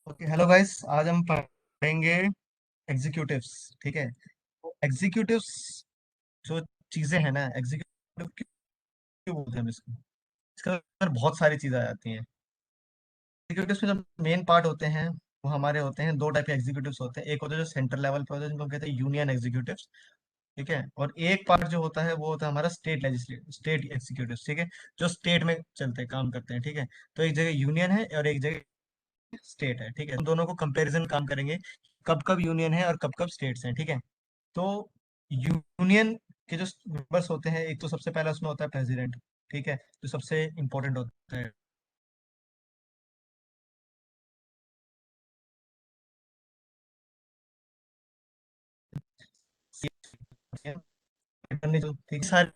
Okay, hello guys. आज हम पढ़ेंगे एग्जीक्यूटिव्स। ठीक है। एग्जीक्यूटिव्स जो चीजें हैं ना, एग्जीक्यूटिव क्यों बोलते हैं हम इसको? इसके अंदर बहुत सारी चीजें आ जाती हैं। एग्जीक्यूटिव्स में जो मेन पार्ट होते हैं वो हमारे होते हैं, दो टाइप के एग्जीक्यूटिव्स होते हैं। एक होते हैं जो सेंट्रल लेवल पे होते हैं, जिनको हम कहते हैं यूनियन एग्जीक्यूटिव्स। ठीक है। और एक पार्ट जो होता है वो होता है हमारा स्टेट एग्जीक्यूटिव। ठीक है। जो स्टेट में चलते हैं, काम करते हैं। ठीक है। तो एक जगह यूनियन है और एक जगह स्टेट है। ठीक है। हम दोनों को कंपैरिजन काम करेंगे, कब कब यूनियन है और कब कब स्टेट्स हैं। ठीक है। तो यूनियन के जो मेंबर्स होते हैं, एक तो सबसे पहला उसमें होता है प्रेसिडेंट। ठीक है। जो सबसे इंपॉर्टेंट होता है। जो ठीक सारे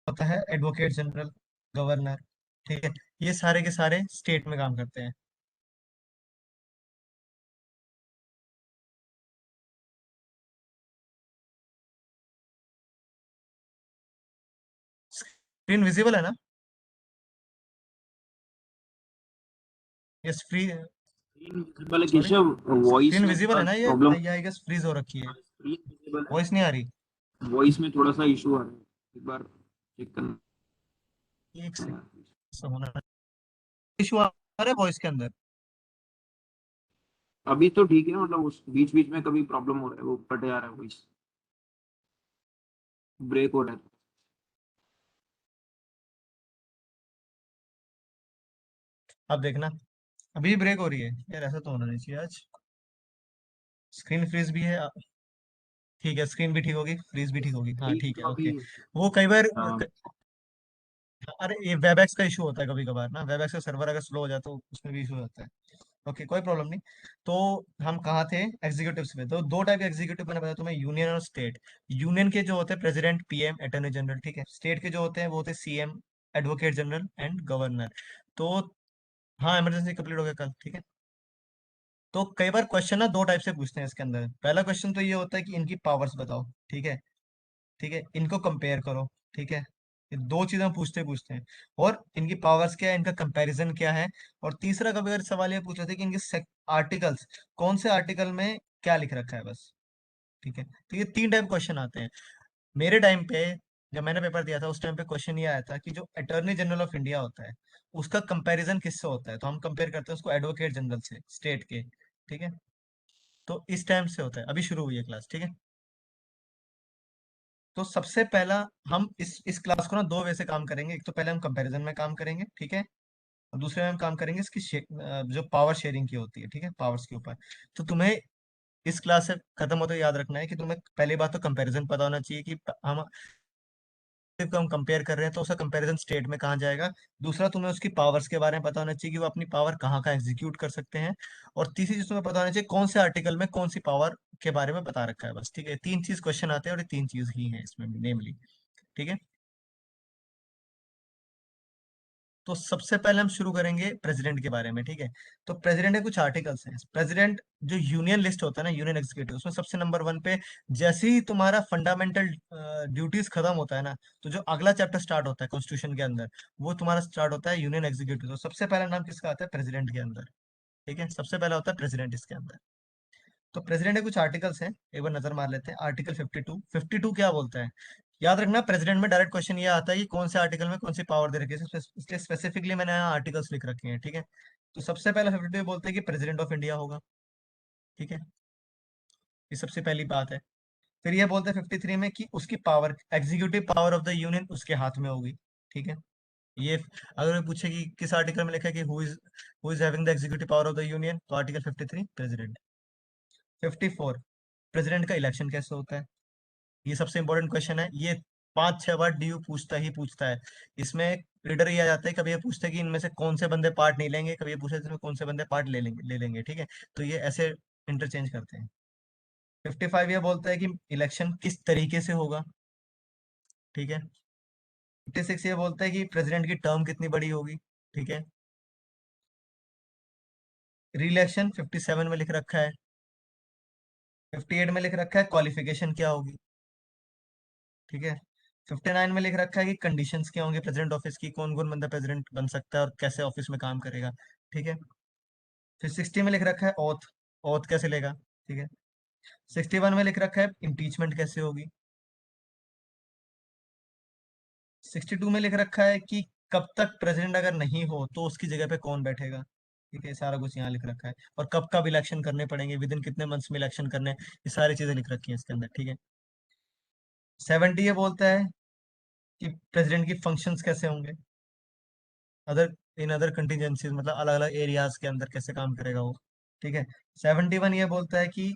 होता है एडवोकेट जनरल, गवर्नर। ठीक है। ये सारे के सारे स्टेट में काम करते हैं। स्क्रीन विजिबल है ना? Yes, free. स्क्रीन विजिबल है सॉरी, केशव। वॉइस स्क्रीन में विजिबल थोड़ा है ना? ये प्रॉब्लम। आई गेस फ्रीज हो रखी है। स्क्रीन विजिबल है, वॉइस नहीं आ रही। वॉइस में थोड़ा सा इशू आ रहा है। एक बार चेक करना एक यार। सेकंड होना इशू आ रहा है वॉइस के अंदर। अभी तो ठीक है, मतलब उस बीच बीच में कभी प्रॉब्लम हो रहा है, वो कटे आ रहा है, वॉइस ब्रेक हो रहा है। अब देखना, अभी ब्रेक हो रही है यार। ऐसा तो होना नहीं चाहिए आज। स्क्रीन फ्रीज भी है। ठीक है, स्क्रीन भी ठीक होगी, फ्रीज भी ठीक होगी। हाँ स्क्रीन ठीक है, तो ओके। अभी वो कई बार हाँ, अरे ये वेबएक्स का इशू होता है कभी कभार ना। वेबएक्स का सर्वर अगर स्लो हो जाए तो उसमें भी इशू हो जाता है। ओके, कोई प्रॉब्लम नहीं। तो हम कहाँ थे? एग्जीक्यूटिव्स में। तो दो टाइप के एग्जीक्यूटिव मैंने बताया तुम्हें, यूनियन और स्टेट। यूनियन के जो होते हैं प्रेसिडेंट, पीएम, अटॉर्नी जनरल। ठीक है। स्टेट के जो होते हैं वो होते हैं CM, advocate general and governor. तो हाँ, इमरजेंसी कंप्लीट हो गया कल। ठीक है। तो कई बार क्वेश्चन ना दो टाइप से पूछते हैं इसके अंदर। पहला क्वेश्चन तो ये होता है कि इनकी पावर्स बताओ। ठीक है। ठीक है, इनको कंपेयर करो। ठीक है। ये दो चीजें हम पूछते पूछते हैं। और इनकी पावर्स क्या है, इनका कंपैरिजन क्या है। और तीसरा कभी अगर सवाल ये पूछ रहे थे कि इनके आर्टिकल्स, कौन से आर्टिकल में क्या लिख रखा है, बस। ठीक है। तो ये तीन टाइप क्वेश्चन आते हैं। मेरे टाइम पे, जब मैंने पेपर दिया था, उस टाइम पे क्वेश्चन ये आया था कि जो अटॉर्नी जनरल ऑफ इंडिया होता है उसका कंपैरिजन किससे होता है। तो हम कंपेयर करते हैं उसको एडवोकेट जनरल से, स्टेट के। ठीक है। तो इस टाइम से होता है। अभी शुरू हुई है क्लास। ठीक है। तो सबसे पहला हम इस क्लास को ना दो वे से काम करेंगे। एक तो पहले हम कंपैरिजन में काम करेंगे। ठीक है। और दूसरे में हम काम करेंगे इसकी जो पावर शेयरिंग की होती है। ठीक है, पावर्स के ऊपर। तो तुम्हें इस क्लास से खत्म होते याद रखना है कि तुम्हें पहली बात तो कंपैरिजन पता होना चाहिए कि हम को हम कंपेयर कर रहे हैं तो उसका कंपैरिजन स्टेट में कहाँ जाएगा। दूसरा, तुम्हें उसकी पावर्स के बारे में पता होना चाहिए कि वो अपनी पावर कहाँ कहाँ एग्जीक्यूट कर सकते हैं। और तीसरी चीज तुम्हें पता होना चाहिए कौन से आर्टिकल में कौन सी पावर के बारे में बता रखा है, बस। ठीक है। तीन चीज क्वेश्चन आते हैं और ये तीन चीज ही है इसमें नेमली। ठीक है। तो सबसे पहले हम शुरू करेंगे प्रेसिडेंट के बारे में। ठीक है। तो प्रेसिडेंट के कुछ आर्टिकल्स हैं। प्रेसिडेंट जो यूनियन लिस्ट होता है ना, यूनियन एग्जीक्यूटिव, उसमें सबसे नंबर वन पे, जैसे ही तुम्हारा फंडामेंटल ड्यूटीज खत्म होता है ना, तो जो अगला चैप्टर स्टार्ट होता है कॉन्स्टिट्यूशन के अंदर, वो तुम्हारा स्टार्ट होता है यूनियन एग्जीक्यूटिव। तो सबसे पहला नाम किसका आता है? प्रेसिडेंट के अंदर। ठीक है। सबसे पहला होता है प्रेसिडेंट इसके अंदर। तो प्रेसिडेंट के कुछ आर्टिकल्स हैं, एक बार नजर मार लेते हैं। आर्टिकल 52। 52 क्या बोलता है? याद रखना, प्रेसिडेंट में डायरेक्ट क्वेश्चन ये आता है कि कौन से आर्टिकल में कौन सी पावर दे रखी है। इसलिए स्पेसिफिकली मैंने यहाँ आर्टिकल्स लिख रखे हैं। ठीक है। तो सबसे पहला 52 बोलते हैं कि प्रेसिडेंट ऑफ इंडिया होगा। ठीक है। ये सबसे पहली बात है। फिर ये बोलते हैं 53 में कि उसकी power, executive power of the union उसके हाथ में होगी। ठीक है। ये अगर मैं पूछे कि किस आर्टिकल में लिखा है कि who is having the executive power of the union, तो आर्टिकल 53 प्रेसिडेंट। 54, प्रेसिडेंट का इलेक्शन कैसे होता है? ये सबसे इंपॉर्टेंट क्वेश्चन है। ये पांच छह बार डीयू पूछता ही पूछता है। इसमें रीडर ये आ जाता है, कभी ये पूछता है कि इनमें से कौन से बंदे पार्ट नहीं लेंगे, कभी ये पूछता है इसमें कौन से बंदे पार्ट ले लेंगे। ठीक है। तो ये ऐसे इंटरचेंज करते हैं। 55 ये बोलता है कि इलेक्शन किस तरीके से होगा। ठीक है। 56 ये बोलता है कि प्रेसिडेंट की टर्म कितनी बड़ी होगी। ठीक है। री इलेक्शन 57 में लिख रखा है। 58 में लिख रखा है क्वालिफिकेशन क्या होगी। ठीक है। 59 में लिख रखा है कि कंडीशंस क्या होंगे प्रेसिडेंट ऑफिस की, कौन कौन बंदा प्रेसिडेंट बन सकता है और कैसे ऑफिस में काम करेगा। ठीक है। फिर 60 में लिख रखा है ओथ, ओथ कैसे लेगा। ठीक है। 61 में लिख रखा है इम्पीचमेंट कैसे होगी। 62 में लिख रखा है कि कब तक प्रेसिडेंट अगर नहीं हो तो उसकी जगह पे कौन बैठेगा। ठीक है, सारा कुछ यहाँ लिख रखा है। और कब कब इलेक्शन करने पड़ेंगे, विद इन कितने मंथ्स में इलेक्शन करने हैं, ये सारी चीजें लिख रखी है इसके अंदर। ठीक है। 70 ये बोलता है कि प्रेसिडेंट की फंक्शंस कैसे होंगे, अदर इन अदर कंटीजेंसीज, मतलब अलग अलग एरियाज के अंदर कैसे काम करेगा वो। ठीक है। 71 ये बोलता है कि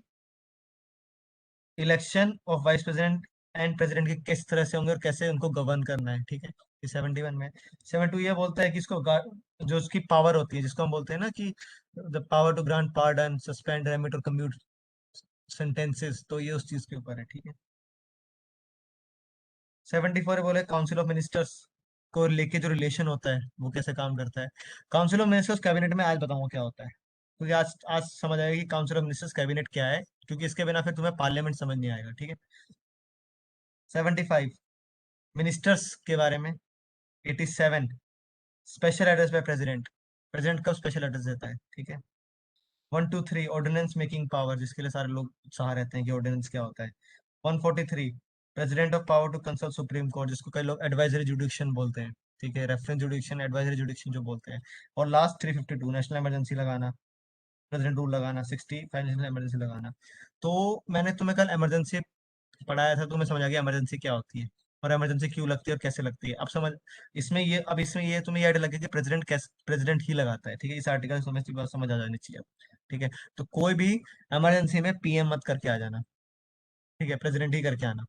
election of vice president and president के किस तरह से होंगे और कैसे उनको गवर्न करना है। ठीक है, ये 71 में। 72 ये बोलता है कि इसको जो उसकी पावर होती है, जिसको हम बोलते हैं ना कि the power to grant pardon, suspend, remit और कम्यूट सेंटेंसेस, तो ये उस चीज के ऊपर है। ठीक है। 74 बोले काउंसिल ऑफ मिनिस्टर्स को लेके जो रिलेशन होता है वो कैसे काम करता है। काउंसिल ऑफ मिनिस्टर्स कैबिनेट में आज बताऊंगा क्या होता है, क्योंकि आज आज समझ आएगा कि काउंसिल ऑफ मिनिस्टर्स कैबिनेट क्या है, क्योंकि इसके बिना फिर तुम्हें पार्लियामेंट समझ नहीं आएगा। ठीक है। 75 मिनिस्टर्स के बारे में। 87 special address by president, president कब स्पेशल एड्रेस देता है। ठीक है। 123 ऑर्डिनेंस मेकिंग पावर, जिसके लिए सारे लोग उत्साह रहते हैं कि ऑर्डिनेंस क्या होता है। 143 president of power to consult supreme court, जिसको कई लोग एडवाइजरी जुडिक्शन बोलते हैं। ठीक है, रेफरेंस जुडिक्शन, एडवाइजरी जुडिक्शन जो बोलते हैं। और लास्ट 352 नेशनल इमरजेंसी लगाना, प्रेसिडेंट रूल लगाना। 60 फाइनेंशियल इमरजेंसी लगाना। तो मैंने तुम्हें कल इमरजेंसी पढ़ाया था, तुम्हें समझ आ गया इमरजेंसी क्या होती है और इमरजेंसी क्यों लगती है और कैसे लगती है। अब समझ, इसमें ये तुम्हें ये आइडिया लगे कि प्रेसिडेंट कैसे प्रेसिडेंट ही लगाता है। ठीक है, इस आर्टिकल से तुम्हें बात समझ आ जानी चाहिए अब। ठीक है। तो कोई भी इमरजेंसी में पीएम मत करके आ जाना। ठीक है, प्रेसिडेंट ही करके आना।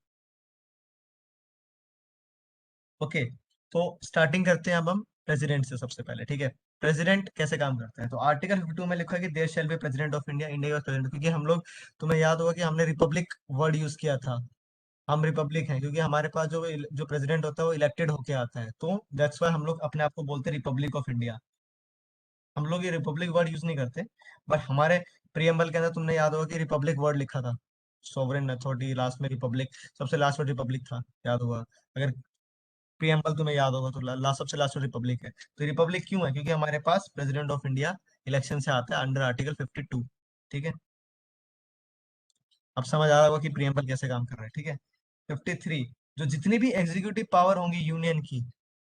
ओके। तो स्टार्टिंग करते हैं अब हम प्रेसिडेंट से सबसे पहले। ठीक है, प्रेसिडेंट कैसे काम करता है। तो आर्टिकल 52 में लिखा है कि there shall be president of India, India का प्रेसिडेंट, क्योंकि हम लोग, तुम्हें याद होगा कि हमने रिपब्लिक वर्ड यूज किया था। हम रिपब्लिक हैं क्योंकि हमारे पास जो जो प्रेसिडेंट होता है वो इलेक्टेड होके आता है, तो दैट्स वाई हम लोग अपने आप को बोलते हैं रिपब्लिक ऑफ इंडिया। हम लोग ये रिपब्लिक वर्ड यूज नहीं करते। बट हमारे प्रियम्बल के अंदर तुमने याद होगा कि रिपब्लिक वर्ड लिखा था। सोवरेन अथॉरिटी, लास्ट में रिपब्लिक, सबसे लास्ट में रिपब्लिक था, याद होगा। अगर प्रियम्बल तुम्हें याद होगा तो लास्ट, सबसे लास्ट में रिपब्लिक है। तो रिपब्लिक क्यों है, क्योंकि हमारे पास प्रेसिडेंट ऑफ इंडिया इलेक्शन से आता है अंडर आर्टिकल 52। ठीक है। अब समझ आ रहा होगा कि प्रियम्बल कैसे काम कर रहा है। ठीक है। 53 जो जितनी भी एग्जीक्यूटिव पावर होंगी यूनियन की,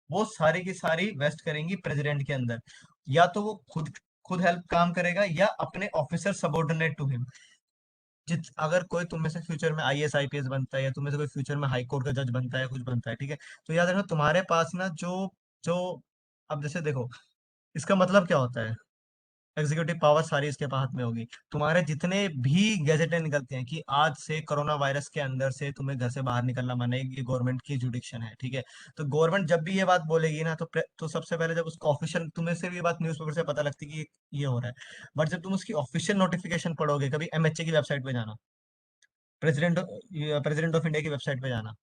वो सारी की सारी वेस्ट करेंगी प्रेसिडेंट के अंदर। या तो वो खुद खुद हेल्प काम करेगा या अपने ऑफिसर सबॉर्डिनेट टू हिम। अगर कोई तुम में से फ्यूचर में आईएएस आईपीएस बनता है या तुम में से कोई फ्यूचर में हाई कोर्ट का जज बनता है, कुछ बनता है, ठीक है, तो याद रखना तुम्हारे पास ना जो जो अब जैसे देखो, इसका मतलब क्या होता है, एग्जीक्यूटिव पावर सारी इसके हाथ में होगी। तुम्हारे जितने भी गैजेटें निकलते हैं कि आज से कोरोना वायरस के अंदर से तुम्हें घर से बाहर निकलना मना है, ये गवर्नमेंट की जुडिक्शन है। ठीक है। तो गवर्नमेंट जब भी ये बात बोलेगी ना, तो सबसे पहले जब उसका ऑफिशियल, तुम्हें से भी ये बात न्यूज़पेपर से पता लगती है कि ये हो रहा है। बट जब तुम उसकी ऑफिशियल नोटिफिकेशन पढ़ोगे, कभी एमएचए की वेबसाइट पे जाना, प्रेसिडेंट प्रेसिडेंट ऑफ इंडिया की वेबसाइट पे जाना।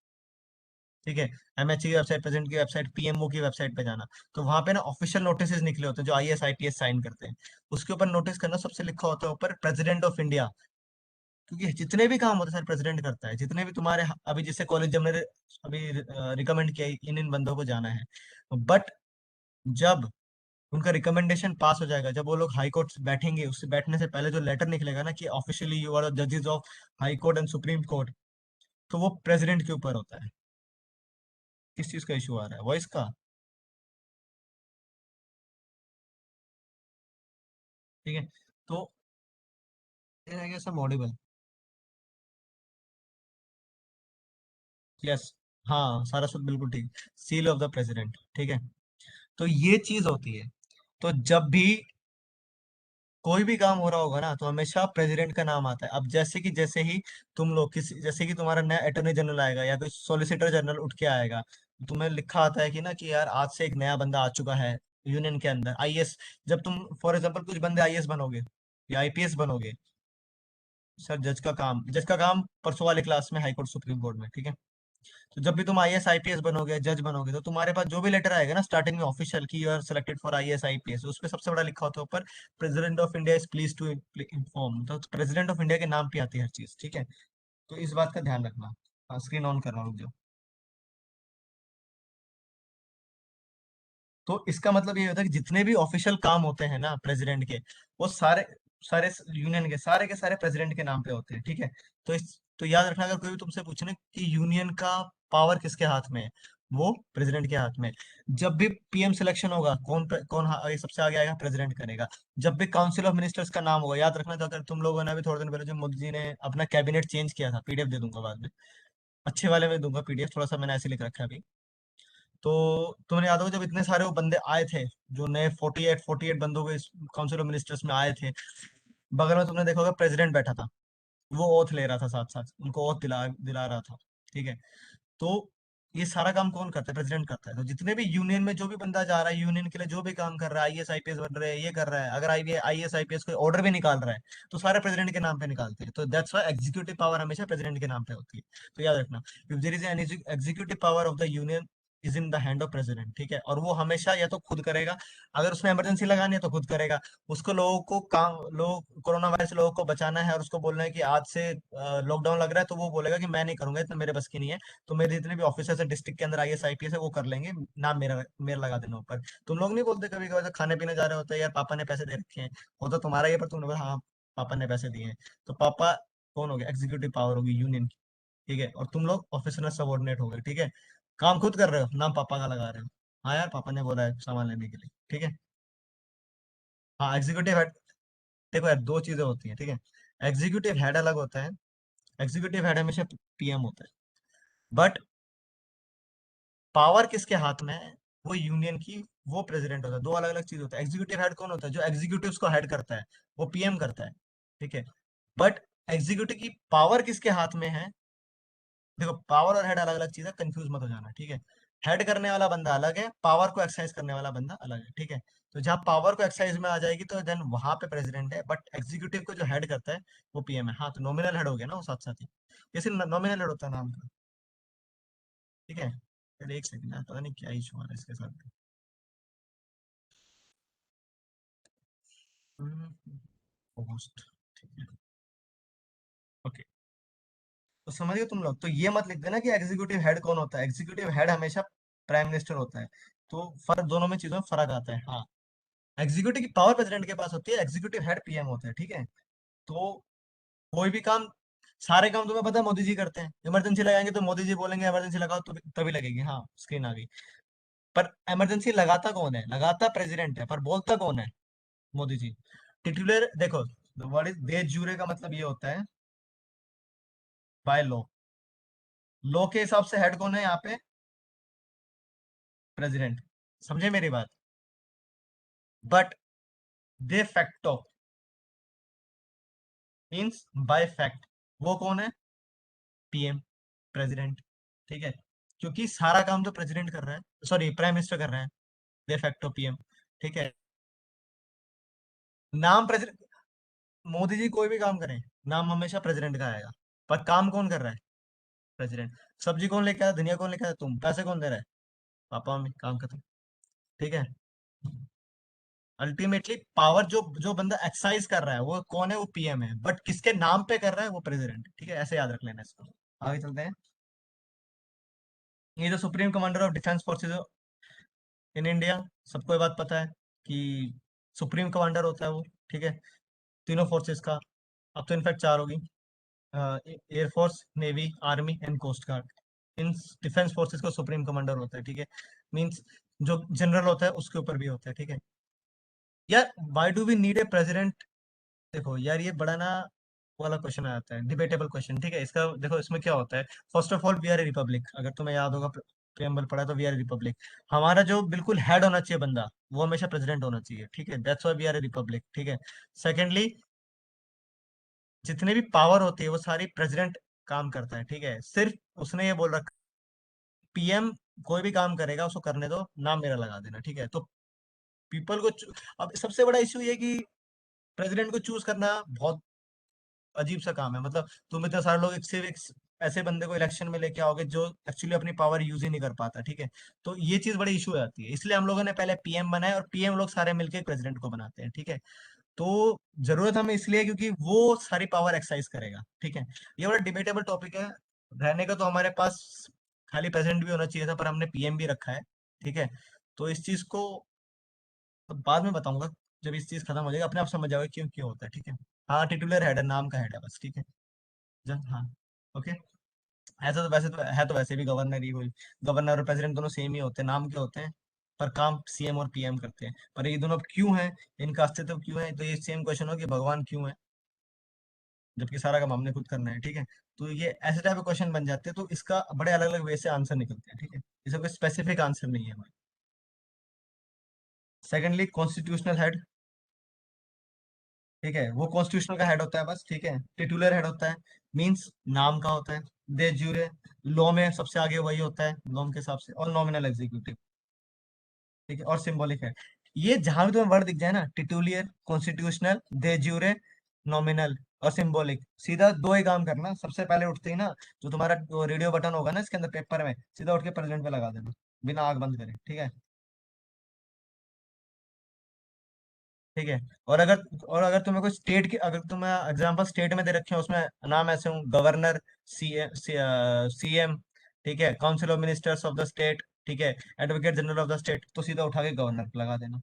ठीक है। एमएचए की वेबसाइट, प्रेसिडेंट की वेबसाइट, पीएमओ की वेबसाइट पे जाना। तो वहां पे ना ऑफिशियल नोटिस निकले होते हैं जो आईएएस आईपीएस साइन करते हैं। उसके ऊपर नोटिस करना, सबसे लिखा होता है ऊपर प्रेसिडेंट ऑफ इंडिया। क्योंकि जितने भी काम होते हैं सर प्रेसिडेंट करता है, जितने भी तुम्हारे अभी जिससे कॉलेज जब मैंने अभी रिकमेंड किया इन इन बंदों को जाना है। बट जब उनका रिकमेंडेशन पास हो जाएगा, जब वो लोग हाई कोर्ट बैठेंगे, उससे बैठने से पहले जो लेटर निकलेगा ना कि ऑफिशियली यू आर जजेस of high court and supreme court, तो वो प्रेसिडेंट के ऊपर होता है। किस चीज का इशू आ रहा है, वॉइस का। ठीक है। तो ये रहेगा सब ऑडिबल। यस। हाँ, सारा सब बिल्कुल ठीक। Seal of the president. ठीक है। तो ये चीज होती है। तो जब भी कोई भी काम हो रहा होगा ना, तो हमेशा प्रेसिडेंट का नाम आता है। अब जैसे ही तुम लोग किसी, जैसे कि तुम्हारा नया अटॉर्नी जनरल आएगा या कोई सॉलिसिटर जनरल उठ के आएगा, तो तुम्हें लिखा आता है कि ना कि यार आज से एक नया बंदा आ चुका है यूनियन के अंदर, आईएएस। जब तुम फॉर एग्जांपल कुछ बंदे आईएएस बनोगे या आईपीएस बनोगे, सर जज का काम परसों वाले क्लास में हाईकोर्ट सुप्रीम कोर्ट में। ठीक है। तो जब भी तुम आईएएस आईपीएस बनोगे, जज बनोगे, तो तुम्हारे पास जो भी लेटर आएगा ना स्टार्टिंग में ऑफिशियल की you are selected for IAS IPS, उस पे सबसे बड़ा लिखा होता है ऊपर president of India is please to inform. तो प्रेसिडेंट ऑफ इंडिया के नाम पे आती है हर चीज। ठीक है। तो इस बात का ध्यान रखना। हाँ, स्क्रीन ऑन कर रहा हूँ, रुक जाओ। तो इसका मतलब ये होता है कि जितने भी ऑफिशियल काम होते हैं ना प्रेसिडेंट के, वो सारे सारे यूनियन के सारे प्रेसिडेंट के नाम पे होते हैं, ठीक है। तो याद रखना, अगर कोई भी तुमसे पूछे ना कि यूनियन का पावर किसके हाथ में है, वो प्रेसिडेंट के हाथ में है। जब भी पीएम सिलेक्शन होगा, कौन आगे सबसे आगे आएगा, प्रेसिडेंट करेगा। जब भी काउंसिल ऑफ मिनिस्टर्स का नाम होगा, याद रखना, तो अगर तुम लोगों ने अभी थोड़े दिन पहले जो मोदी जी ने अपना कैबिनेट चेंज किया था, पीडीएफ दे दूंगा बाद में, अच्छे वाले में दूंगा पीडीएफ, थोड़ा सा मैंने ऐसे लिख रखा है अभी। तो तुम्हें याद होगा जब इतने सारे वो बंदे आए थे, जो नए 48 बंदों के काउंसिल ऑफ मिनिस्टर्स में आए थे, बगल में तुमने देखा होगा प्रेसिडेंट बैठा था, वो ओथ ले रहा था, साथ साथ उनको ओथ दिला दिला रहा था, ठीक है। तो ये सारा काम कौन करता है, प्रेसिडेंट करता है। तो जितने भी यूनियन में जो भी बंदा जा रहा है, यूनियन के लिए जो भी काम कर रहा है, आईएएस आईपीएस बन रहे हैं, ये कर रहा है, अगर आईएएस आईपीएस कोई ऑर्डर भी निकाल रहा है, तो सारे प्रेसिडेंट के नाम पे निकालते हैं। तो दैट्स व्हाई एग्जीक्यूटिव पावर हमेशा प्रेसिडेंट के नाम पे होती है। तो याद रखना, if there is an executive power of the union is in the hand of president, ठीक है। और वो हमेशा या तो खुद करेगा, अगर उसमें इमरजेंसी लगानी है तो खुद करेगा। उसको लोगों को काम, लोग कोरोना वायरस से लोगों को बचाना है और उसको बोलना है कि आज से लॉकडाउन लग रहा है, तो वो बोलेगा कि मैं नहीं करूंगा, इतना मेरे बस की नहीं है। तो मेरे जितने भी ऑफिसर्स है डिस्ट्रिक्ट के अंदर, आईएएस आईपीएस है, वो कर लेंगे, नाम मेरा मेरा लगा देना ऊपर। तुम लोग नहीं बोलते कभी कभी खाने पीने जा रहे होते हैं, यार पापा ने पैसे दे रखे हैं, वो तो तुम्हारा ही है, पर तुमने बोला हाँ पापा ने पैसे दिए हैं। तो पापा कौन हो गया, एग्जीक्यूटिव पावर होगी यूनियन की, ठीक है। और तुम लोग ऑफिसर सबॉर्डिनेट हो गए, ठीक है। काम खुद कर रहे हो, नाम पापा का लगा रहे हो, हाँ यार पापा ने बोला है सामान लेने के लिए, ठीक है। हाँ एग्जीक्यूटिव हेड, देखो यार दो चीजें होती हैं, ठीक है। एग्जीक्यूटिव हेड अलग होता है, एग्जीक्यूटिव हेड हमेशा पीएम होता है, बट पावर किसके हाथ में है, वो यूनियन की, वो प्रेसिडेंट होता है। दो अलग अलग चीज होता है। एग्जीक्यूटिव हेड कौन होता है, जो एग्जीक्यूटिव्स को हेड करता है, वो पीएम करता है, ठीक है। बट एग्जीक्यूटिव की पावर किसके हाथ में है, देखो पावर और हेड अलग अलग चीज है, कंफ्यूज मत हो जाना, ठीक है। हेड करने वाला बंदा अलग है, पावर को एक्सरसाइज करने वाला बंदा अलग है, ठीक है। तो जहाँ पावर को एक्सरसाइज में आ जाएगी तो देन वहां पे प्रेसिडेंट है, बट एग्जीक्यूटिव को जो हेड करता है वो पीएम है। हाँ तो नॉमिनल हेड हो गया ना वो, साथ साथ ही, जैसे नॉमिनल हेड होता है नाम का, ठीक है। फिर एक सेकंड यार, पता नहीं क्या इशू आ रहा है इसके साथ। पोस्ट, ठीक है, ओके। तो समझ गए तुम लोग, तो ये मत लिख देना कि एग्जीक्यूटिव हेड कौन होता है, एग्जीक्यूटिव हेड हमेशा प्राइम मिनिस्टर होता है। तो फर्क, दोनों में चीजों में फर्क आता है, हाँ। एग्जीक्यूटिव की पावर प्रेसिडेंट के पास होती है, एग्जीक्यूटिव हेड पीएम होता है, ठीक है। तो कोई भी काम, सारे काम तुम्हें पता है मोदी जी करते हैं। इमरजेंसी लगाएंगे तो मोदी जी बोलेंगे इमरजेंसी लगाओ, तो तभी लगेगी, हाँ स्क्रीन आ गई। पर इमरजेंसी लगाता कौन है, लगाता प्रेसिडेंट है, पर बोलता कौन है, मोदी जी। टिटुलर देखो, व्हाट इज दे जूरे का मतलब ये होता है बाय लॉ। लॉ के हिसाब से हेड कौन है यहाँ पे, प्रेसिडेंट, समझे मेरी बात। But they facto means by fact, वो कौन है, पीएम, प्रेसिडेंट, ठीक है। क्योंकि सारा काम तो प्रेसिडेंट कर रहा है, सॉरी प्राइम मिनिस्टर कर रहा है, दे फैक्टो पीएम, ठीक है। नाम प्रेसिडेंट, मोदी जी कोई भी काम करें, नाम हमेशा प्रेसिडेंट का आएगा, पर काम कौन कर रहा है, प्रेसिडेंट। सब्जी कौन लेके आया, धनिया कौन लेके आया, तुम। पैसे कौन दे रहा है, पापा मम्मी, काम खत्म, ठीक है। अल्टीमेटली पावर जो जो बंदा एक्सरसाइज कर रहा है वो कौन है, वो पीएम है, बट किसके नाम पे कर रहा है, वो प्रेसिडेंट, ठीक है। ऐसे याद रख लेना इसको। आगे चलते हैं। ये जो supreme commander of defence forces in India, सबको ये बात पता है कि सुप्रीम कमांडर होता है वो, ठीक है, तीनों फोर्सेस का। अब तो इनफैक्ट चार होगी, air force, navy, army and coast guard. इन डिफेंस फोर्सेस को सुप्रीम कमांडर होता है, ठीक है। मींस जो जनरल होता है उसके ऊपर भी होता है, ठीक है। यार why do we need a president, देखो यार ये बड़ा ना वाला क्वेश्चन आ जाता है, डिबेटेबल क्वेश्चन, ठीक है। इसका देखो इसमें क्या होता है, first of all we are a republic, अगर तुम्हें याद होगा प्रेम्बल पढ़ा तो वी आर ए रिपब्लिक। हमारा जो बिल्कुल हेड होना चाहिए बंदा, वो हमेशा प्रेसिडेंट होना चाहिए, ठीक है। That's why we are a republic, ठीक है। सेकेंडली, जितने भी पावर होती है वो सारी प्रेसिडेंट काम करता है, ठीक है। सिर्फ उसने ये बोल रखा, पीएम कोई भी काम करेगा उसको करने दो, नाम मेरा लगा देना, ठीक है। तो पीपल को अब सबसे बड़ा इशू ये कि प्रेसिडेंट को चूज करना बहुत अजीब सा काम है। मतलब तुम इतने सारे लोग, एक से एक ऐसे बंदे को इलेक्शन में लेके आओगे जो एक्चुअली अपनी पावर यूज ही नहीं कर पाता, ठीक है। तो ये चीज बड़ी इशू हो जाती है, इसलिए हम लोगों ने पहले पीएम बनाया, और पीएम लोग सारे मिलकर प्रेसिडेंट को बनाते हैं, ठीक है। तो जरूरत हमें इसलिए है क्योंकि वो सारी पावर एक्सरसाइज करेगा, ठीक है। ये बड़ा डिबेटेबल टॉपिक है। रहने का तो हमारे पास खाली प्रेसिडेंट भी होना चाहिए था, पर हमने पीएम भी रखा है, ठीक है। तो इस चीज को तो बाद में बताऊंगा, जब इस चीज खत्म हो जाएगा अपने आप समझ जाओगे क्यों क्यों होता है, ठीक है। हाँ, टिटुलर हेड है, नाम का हेड है बस, ठीक है। हाँ, ओके। ऐसा तो वैसे तो है, तो वैसे भी गवर्नर ही कोई, गवर्नर और प्रेसिडेंट दोनों सेम ही होते हैं, नाम के होते हैं, पर काम सीएम और पीएम करते हैं। पर ये दोनों अब क्यों हैं, इनका अस्तित्व क्यों है, तो ये सेम क्वेश्चन हो कि भगवान क्यों है, जबकि सारा काम हमने खुद करना है, ठीक है। तो ये ऐसे टाइप के क्वेश्चन बन जाते हैं, तो इसका बड़े अलग अलग वे से आंसर निकलते हैं, ठीक है। इसका कोई स्पेसिफिक आंसर नहीं है हमारे। सेकेंडली, कॉन्स्टिट्यूशनल हेड, ठीक है, वो कॉन्स्टिट्यूशनल का हेड होता है बस, ठीक है। टिटुलर हेड होता है, मींस नाम का होता है। दे ज्यूरे, लॉ में सबसे आगे वही होता है लॉ के हिसाब से, और नॉमिनल एग्जीक्यूटिव, ठीक है, और सिंबॉलिक है। ये जहां भी तुम्हें वर्ड दिख जाए ना, टिटुलियर, कॉन्स्टिट्यूशनल, दे ज्यूरे, नॉमिनल और सिंबॉलिक, सीधा दो ही काम करना, सबसे पहले उठते ही ना, जो तुम्हारा रेडियो बटन होगा ना इसके अंदर पेपर में, सीधा उठ के प्रेसिडेंट पे लगा देना, बिना आग बंद करे, ठीक है। ठीक है। और अगर तुम्हें कोई स्टेट की, अगर तुम्हें एग्जांपल स्टेट में दे रखे हो, उसमें नाम ऐसे हो, गवर्नर, सीएम, ठीक है, council of ministers of the state, ठीक है, advocate general of the state, तो सीधा उठा के गवर्नर पे लगा देना,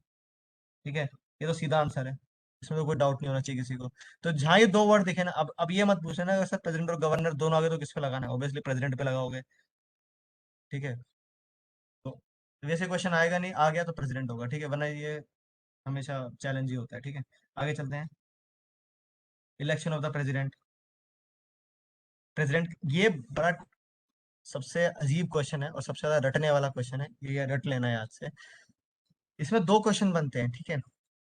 ठीक है। ये तो सीधा आंसर है, इसमें तो कोई डाउट नहीं होना चाहिए किसी को। तो जहाँ ये दो वर्ड दिखे ना, अब ये मत पूछना ना, अगर सर प्रेसिडेंट और गवर्नर दोनों आगे तो किस पे लगाना है, ऑब्वियसली प्रेसिडेंट पे लगाओगे, ठीक है। तो वैसे क्वेश्चन आएगा नहीं, आ गया तो प्रेसिडेंट होगा, ठीक है, वरना ये हमेशा चैलेंज ही होता है, ठीक है। आगे चलते हैं। Election of the president, president, ये बड़ा सबसे अजीब क्वेश्चन है और सबसे ज्यादा रटने वाला क्वेश्चन है, ये रट लेना है याद से। इसमें दो क्वेश्चन बनते हैं, ठीक है।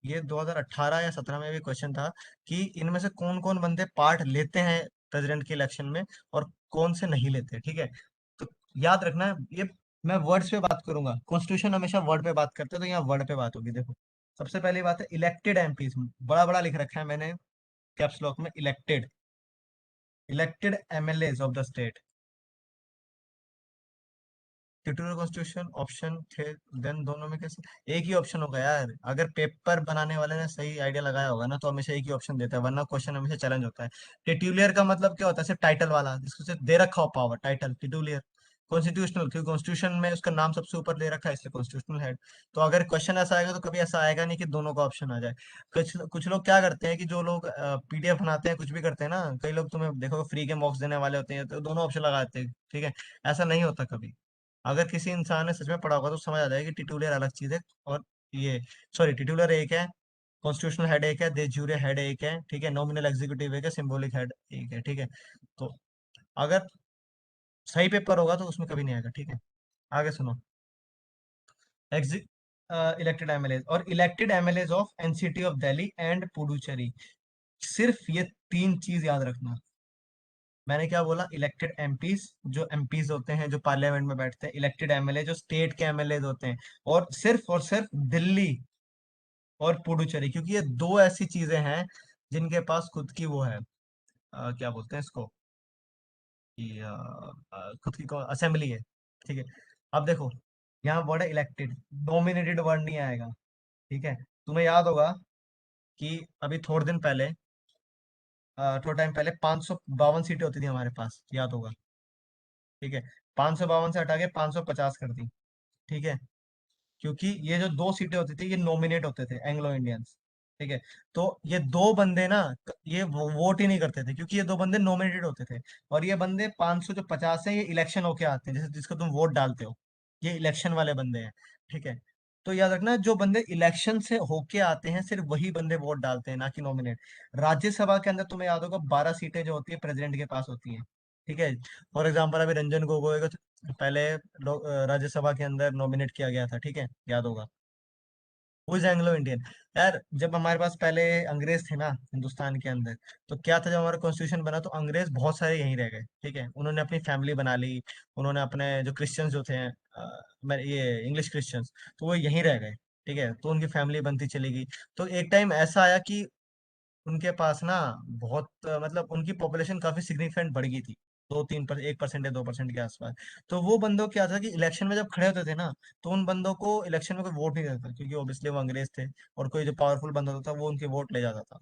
ये 2018 या 17 में भी क्वेश्चन था कि इनमें से कौन कौन बंदे पार्ट लेते हैं प्रेसिडेंट के इलेक्शन में, और कौन से नहीं लेते, ठीक है। तो याद रखना, ये मैं वर्ड्स पे बात करूंगा, कॉन्स्टिट्यूशन हमेशा वर्ड पे बात करते हैं, तो यहाँ वर्ड पे बात होगी, देखो। सबसे पहली बात है इलेक्टेड एमपीज, बड़ा बड़ा लिख रखा है मैंने कैप्स लॉक में, elected, elected MLAs of the state. Tutorial constitution option थे, देन दोनों में कैसे एक ही ऑप्शन होगा यार, अगर पेपर बनाने वाले ने सही आइडिया लगाया होगा ना, तो हमेशा एक ही ऑप्शन देता है, वरना क्वेश्चन हमेशा चैलेंज होता है। टिट्यूलियर का मतलब क्या होता है, सिर्फ टाइटल वाला, जिसको सिर्फ दे रखा हो पावर, टाइटल टिट्यूलियर। कॉन्स्टिट्यूशनल, क्योंकि कॉन्स्टिट्यूशन में उसका नाम सबसे ऊपर दे रखा है, इसलिए कॉन्स्टिट्यूशनल हेड। तो अगर क्वेश्चन ऐसा आएगा तो कभी ऐसा आएगा नहीं कि दोनों का ऑप्शन आ जाए। कुछ कुछ लोग क्या करते हैं कि जो लोग पीडीएफ बनाते हैं, कुछ भी करते हैं ना, कई लोग तुम्हें देखो फ्री के मॉक्स देने वाले होते हैं, तो दोनों ऑप्शन लगा देते हैं, ठीक है। ऐसा नहीं होता कभी। अगर किसी इंसान ने सच में पढ़ा होगा तो समझ आ जाएगा कि टिटुलर अलग चीज है, और ये, सॉरी, टिटुलर एक है, कॉन्स्टिट्यूशनल हेड एक है, दे ज्यूरे हेड एक है, ठीक है, नॉमिनल एग्जीक्यूटिव एक है, सिंबॉलिक हेड एक है, ठीक है। तो अगर सही पेपर होगा तो उसमें कभी नहीं आएगा, ठीक है। आगे सुनो। एग्जि इलेक्टेड एमएलए और elected MLA of NCT of Delhi and Puducherry, सिर्फ ये तीन चीज याद रखना। मैंने क्या बोला, इलेक्टेड एमपीज, जो एमपीज होते हैं जो पार्लियामेंट में बैठते हैं, इलेक्टेड एमएलए जो स्टेट के एमएलए होते हैं, और सिर्फ दिल्ली और पुडुचेरी, क्योंकि ये दो ऐसी चीजें हैं जिनके पास खुद की वो है, क्या बोलते हैं इसको, कि खुद की असेंबली है, ठीक है। अब देखो, यहाँ वर्ड है इलेक्टेड, नॉमिनेटेड वर्ड नहीं आएगा, ठीक है। तुम्हें याद होगा कि अभी थोड़े दिन पहले, थोड़ा टाइम पहले 552 सीटें होती थी हमारे पास, याद होगा, ठीक है। 552 से हटा के 550 कर दी, ठीक है। क्योंकि ये जो दो सीटें होती थी ये नॉमिनेट होते थे एंग्लो इंडियंस, ठीक है। तो ये दो बंदे ना, ये वोट ही नहीं करते थे, क्योंकि ये दो बंदे नॉमिनेटेड होते थे। और ये बंदे 500 जो 50 है, ये इलेक्शन होके आते हैं, जैसे जिसको तुम वोट डालते हो, ये इलेक्शन वाले बंदे हैं, ठीक है। तो याद रखना, जो बंदे इलेक्शन से होके आते हैं सिर्फ वही बंदे वोट डालते हैं, ना कि नॉमिनेट। राज्यसभा के अंदर तुम्हें याद होगा 12 सीटें जो होती है प्रेसिडेंट के पास होती हैं, ठीक है। फॉर एग्जाम्पल अभी रंजन गोगोई को पहले राज्यसभा के अंदर नॉमिनेट किया गया था, ठीक है, याद होगा। वो एंग्लो इंडियन। यार जब हमारे पास पहले अंग्रेज थे ना हिंदुस्तान के अंदर, तो क्या था, जब हमारा कॉन्स्टिट्यूशन बना तो अंग्रेज बहुत सारे यहीं रह गए, ठीक है, उन्होंने अपनी फैमिली बना ली, उन्होंने अपने जो क्रिश्चियंस जो थे, ये इंग्लिश क्रिश्चियंस, तो वो यहीं रह गए, ठीक है, तो उनकी फैमिली बनती चली गई। तो एक टाइम ऐसा आया कि उनके पास ना बहुत मतलब उनकी पॉपुलेशन काफी सिग्निफिकेंट बढ़ गई थी, 2-3 पर 1% या 2% के आसपास। तो वो बंदों क्या था कि इलेक्शन में जब खड़े होते थे ना, तो उन बंदों को इलेक्शन में कोई वोट नहीं देता था, क्योंकि ऑब्वियसली वो अंग्रेज थे, और कोई जो पावरफुल बंदा होता था वो उनके वोट ले जाता था।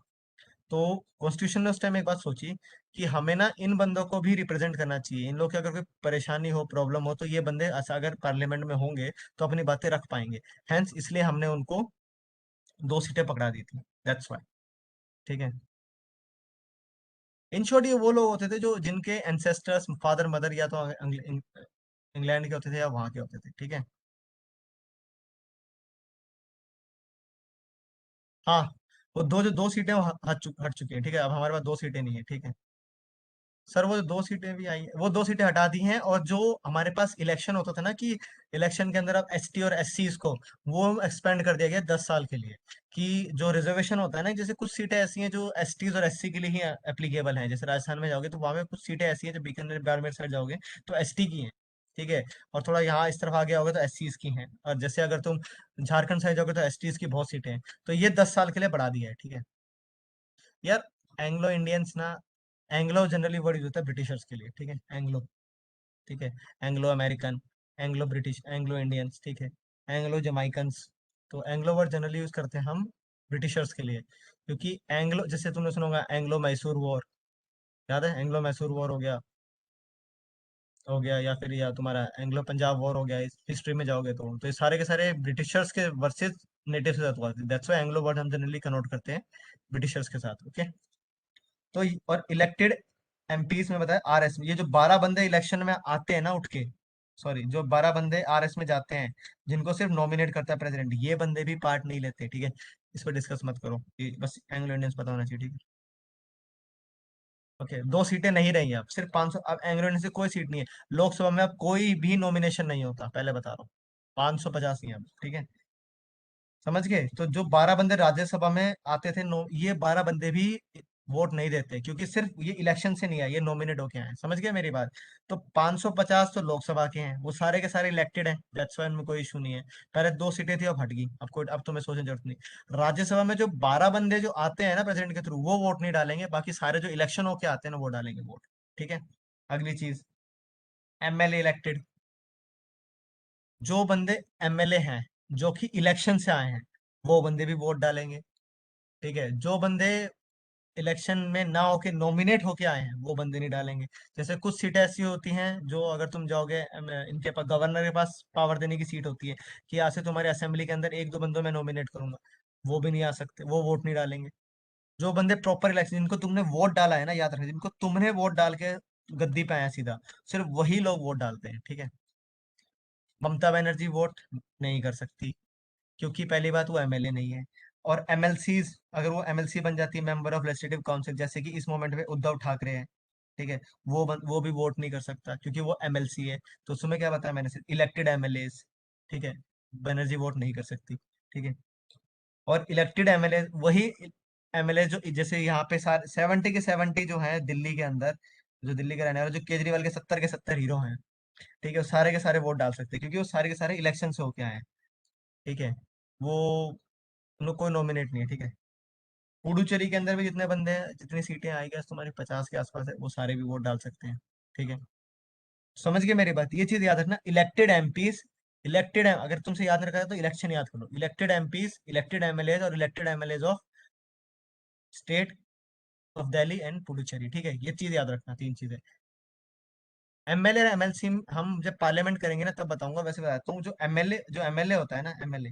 तो कॉन्स्टिट्यूशन ने उस टाइम एक बात सोची कि हमें ना इन बंदों को भी रिप्रेजेंट करना चाहिए, इन लोग की अगर कोई परेशानी हो, प्रॉब्लम हो, तो ये बंदे अगर पार्लियामेंट में होंगे तो अपनी बातें रख पाएंगे। हेंस इसलिए हमने उनको 2 सीटें पकड़ा दी थी, दैट्स वाई। ठीक है। इन शॉर्ट ये वो लोग होते थे जो जिनके एंसेस्टर्स, फादर मदर या तो इंग्लैंड के होते थे या वहां के होते थे। ठीक है। हाँ, वो दो सीटें वो हट चुकी हैं। ठीक है, अब हमारे पास 2 सीटें नहीं है। ठीक है सर, वो 2 सीटें भी आई हैं, वो 2 सीटें हटा दी हैं। और जो हमारे पास इलेक्शन होता था ना, कि इलेक्शन के अंदर अब एसटी और एससी को, वो एक्सपेंड कर दिया गया 10 साल के लिए। कि जो रिजर्वेशन होता है ना, जैसे कुछ सीटें ऐसी हैं जो एसटीज और एससी के लिए ही एप्लीकेबल हैं। जैसे राजस्थान में जाओगे तो वहां पे कुछ सीटें ऐसी हैं, जो बीकानेर बाड़मेर साइड जाओगे तो एसटी की हैं। ठीक है। और थोड़ा यहाँ इस तरफ आगे आओगे तो एससी की हैं। और जैसे अगर तुम झारखंड साइड जाओगे तो एसटीज की बहुत सीटें हैं। तो ये 10 साल के लिए बढ़ा दिया है। ठीक है यार। एंग्लो इंडियंस ना, एंग्लो जनरली वर्ड यूज होता है ब्रिटिशर्स के लिए। ठीक है, एंग्लो। ठीक है। Anglo American, Anglo British, Anglo Indians. ठीक है। एंग्लो जमाइकन्स। तो एंग्लो वर्ड जनरली यूज करते हैं हम ब्रिटिशर्स के लिए। क्योंकि एंग्लो, जैसे तुमने सुना होगा एंग्लो मैसूर वॉर, याद है? एंग्लो मैसूर वॉर हो गया, या फिर या तुम्हारा एंग्लो पंजाब वॉर हो गया। इस हिस्ट्री में जाओगे तो ये सारे के सारे ब्रिटिशर्स के वर्सेस नेटिव के साथ हुआ। दैट्स व्हाई एंग्लो वर्ड हम जनरली कनोट करते हैं ब्रिटिशर्स के साथ। ओके। तो और इलेक्टेड एमपीज में बताया आरएस में, ये जो 12 बंदे इलेक्शन में आते हैं ना उठ के, सॉरी, जो 12 बंदे आरएस में जाते हैं, जिनको सिर्फ नॉमिनेट करता है प्रेसिडेंट, ये बंदे भी पार्ट नहीं लेते। ठीक है, इस पर डिस्कस मत करो, ये बस एंग्लो इंडियंस पता होना चाहिए। ठीक है। ओके, 2 सीटें नहीं रही अब, सिर्फ 500। अब एंग्लो इंडियन से कोई सीट नहीं है लोकसभा में, अब कोई भी नॉमिनेशन नहीं होता, पहले बता रहा हूँ। 550 ही है अब। ठीक है, समझ गए? तो जो 12 बंदे राज्यसभा में आते थे, ये 12 बंदे भी वोट नहीं देते, क्योंकि सिर्फ ये इलेक्शन से नहीं आए, ये नॉमिनेट होके आए हैं। समझ गए मेरी बात? तो 550 तो लोकसभा के हैं, वो सारे के सारे इलेक्टेड हैं, दैट्स वाई उनमें कोई इशू नहीं है। पहले 2 सीटें थी, अब हट गई। अब तुम्हें सोचने की जरूरत नहीं। राज्यसभा में जो 12 बंदे जो आते हैं ना प्रेसिडेंट के थ्रू, वो वोट नहीं डालेंगे, बाकी सारे जो इलेक्शन होके आते हैं ना, वो डालेंगे वोट। ठीक है। अगली चीज, एमएलए इलेक्टेड। जो बंदे एमएलए हैं, जो कि इलेक्शन से आए हैं, वो बंदे भी वोट डालेंगे। ठीक है। जो बंदे इलेक्शन में ना होके नॉमिनेट होके आए हैं, वो बंदे नहीं डालेंगे। जैसे कुछ सीटें ऐसी होती हैं जो अगर तुम जाओगे, इनके पास, गवर्नर के पास पावर देने की सीट होती है कि आज से तुम्हारे असेंबली के अंदर 1-2 बंदों में नॉमिनेट करूंगा, वो भी नहीं आ सकते, वो वोट नहीं डालेंगे। जो बंदे प्रॉपर इलेक्शन, जिनको तुमने वोट डाला है ना, याद रखना, जिनको तुमने वोट डाल के गद्दी पे आया सीधा, सिर्फ वही लोग वोट डालते हैं। ठीक है। ममता बनर्जी वोट नहीं कर सकती, क्योंकि पहली बात वो एमएलए नहीं है। और एमएलसीज, अगर वो एमएलसी बन जाती है, मेंबर ऑफ लेजिस्लेटिव काउंसिल, जैसे कि इस मोमेंट पे उद्धव ठाकरे हैं, ठीक है, वो भी वोट नहीं कर सकता, क्योंकि वो एमएलसी है। तो उसमें क्या बताया मैंने, सिर्फ इलेक्टेड एमएलए। ठीक है। बनर्जी वोट नहीं कर सकती। ठीक है। और इलेक्टेड एमएलए वही एमएलए जो, जैसे यहाँ पे सारे 70 के 70 जो है दिल्ली के अंदर, जो दिल्ली के रहने वाले, जो केजरीवाल के 70 के 70 हीरो हैं, ठीक है, वो सारे के सारे वोट डाल सकते हैं, क्योंकि वो सारे के सारे इलेक्शन से होके आए हैं। ठीक है। वो उन लोग कोई नॉमिनेट नहीं है। ठीक है। पुडुचेरी के अंदर भी जितने बंदे हैं, जितनी सीटें आई गैस तुम्हारी 50 के आसपास है, वो सारे भी वोट डाल सकते हैं। ठीक है। समझ गए मेरी बात? ये चीज याद रखना, इलेक्टेड एमपीज, इलेक्टेड, अगर तुमसे याद नहीं रखा है तो इलेक्शन याद करो, इलेक्टेड एमपीज, इलेक्टेड एमएलए और elected MLA of state of Delhi and Puducherry. ठीक है, ये चीज याद रखना, 3 चीजें। एमएलए और एमएलसी हम जब पार्लियामेंट करेंगे ना तब बताऊंगा, वैसे बताता हूँ। जो एमएलए होता है ना, एमएलए,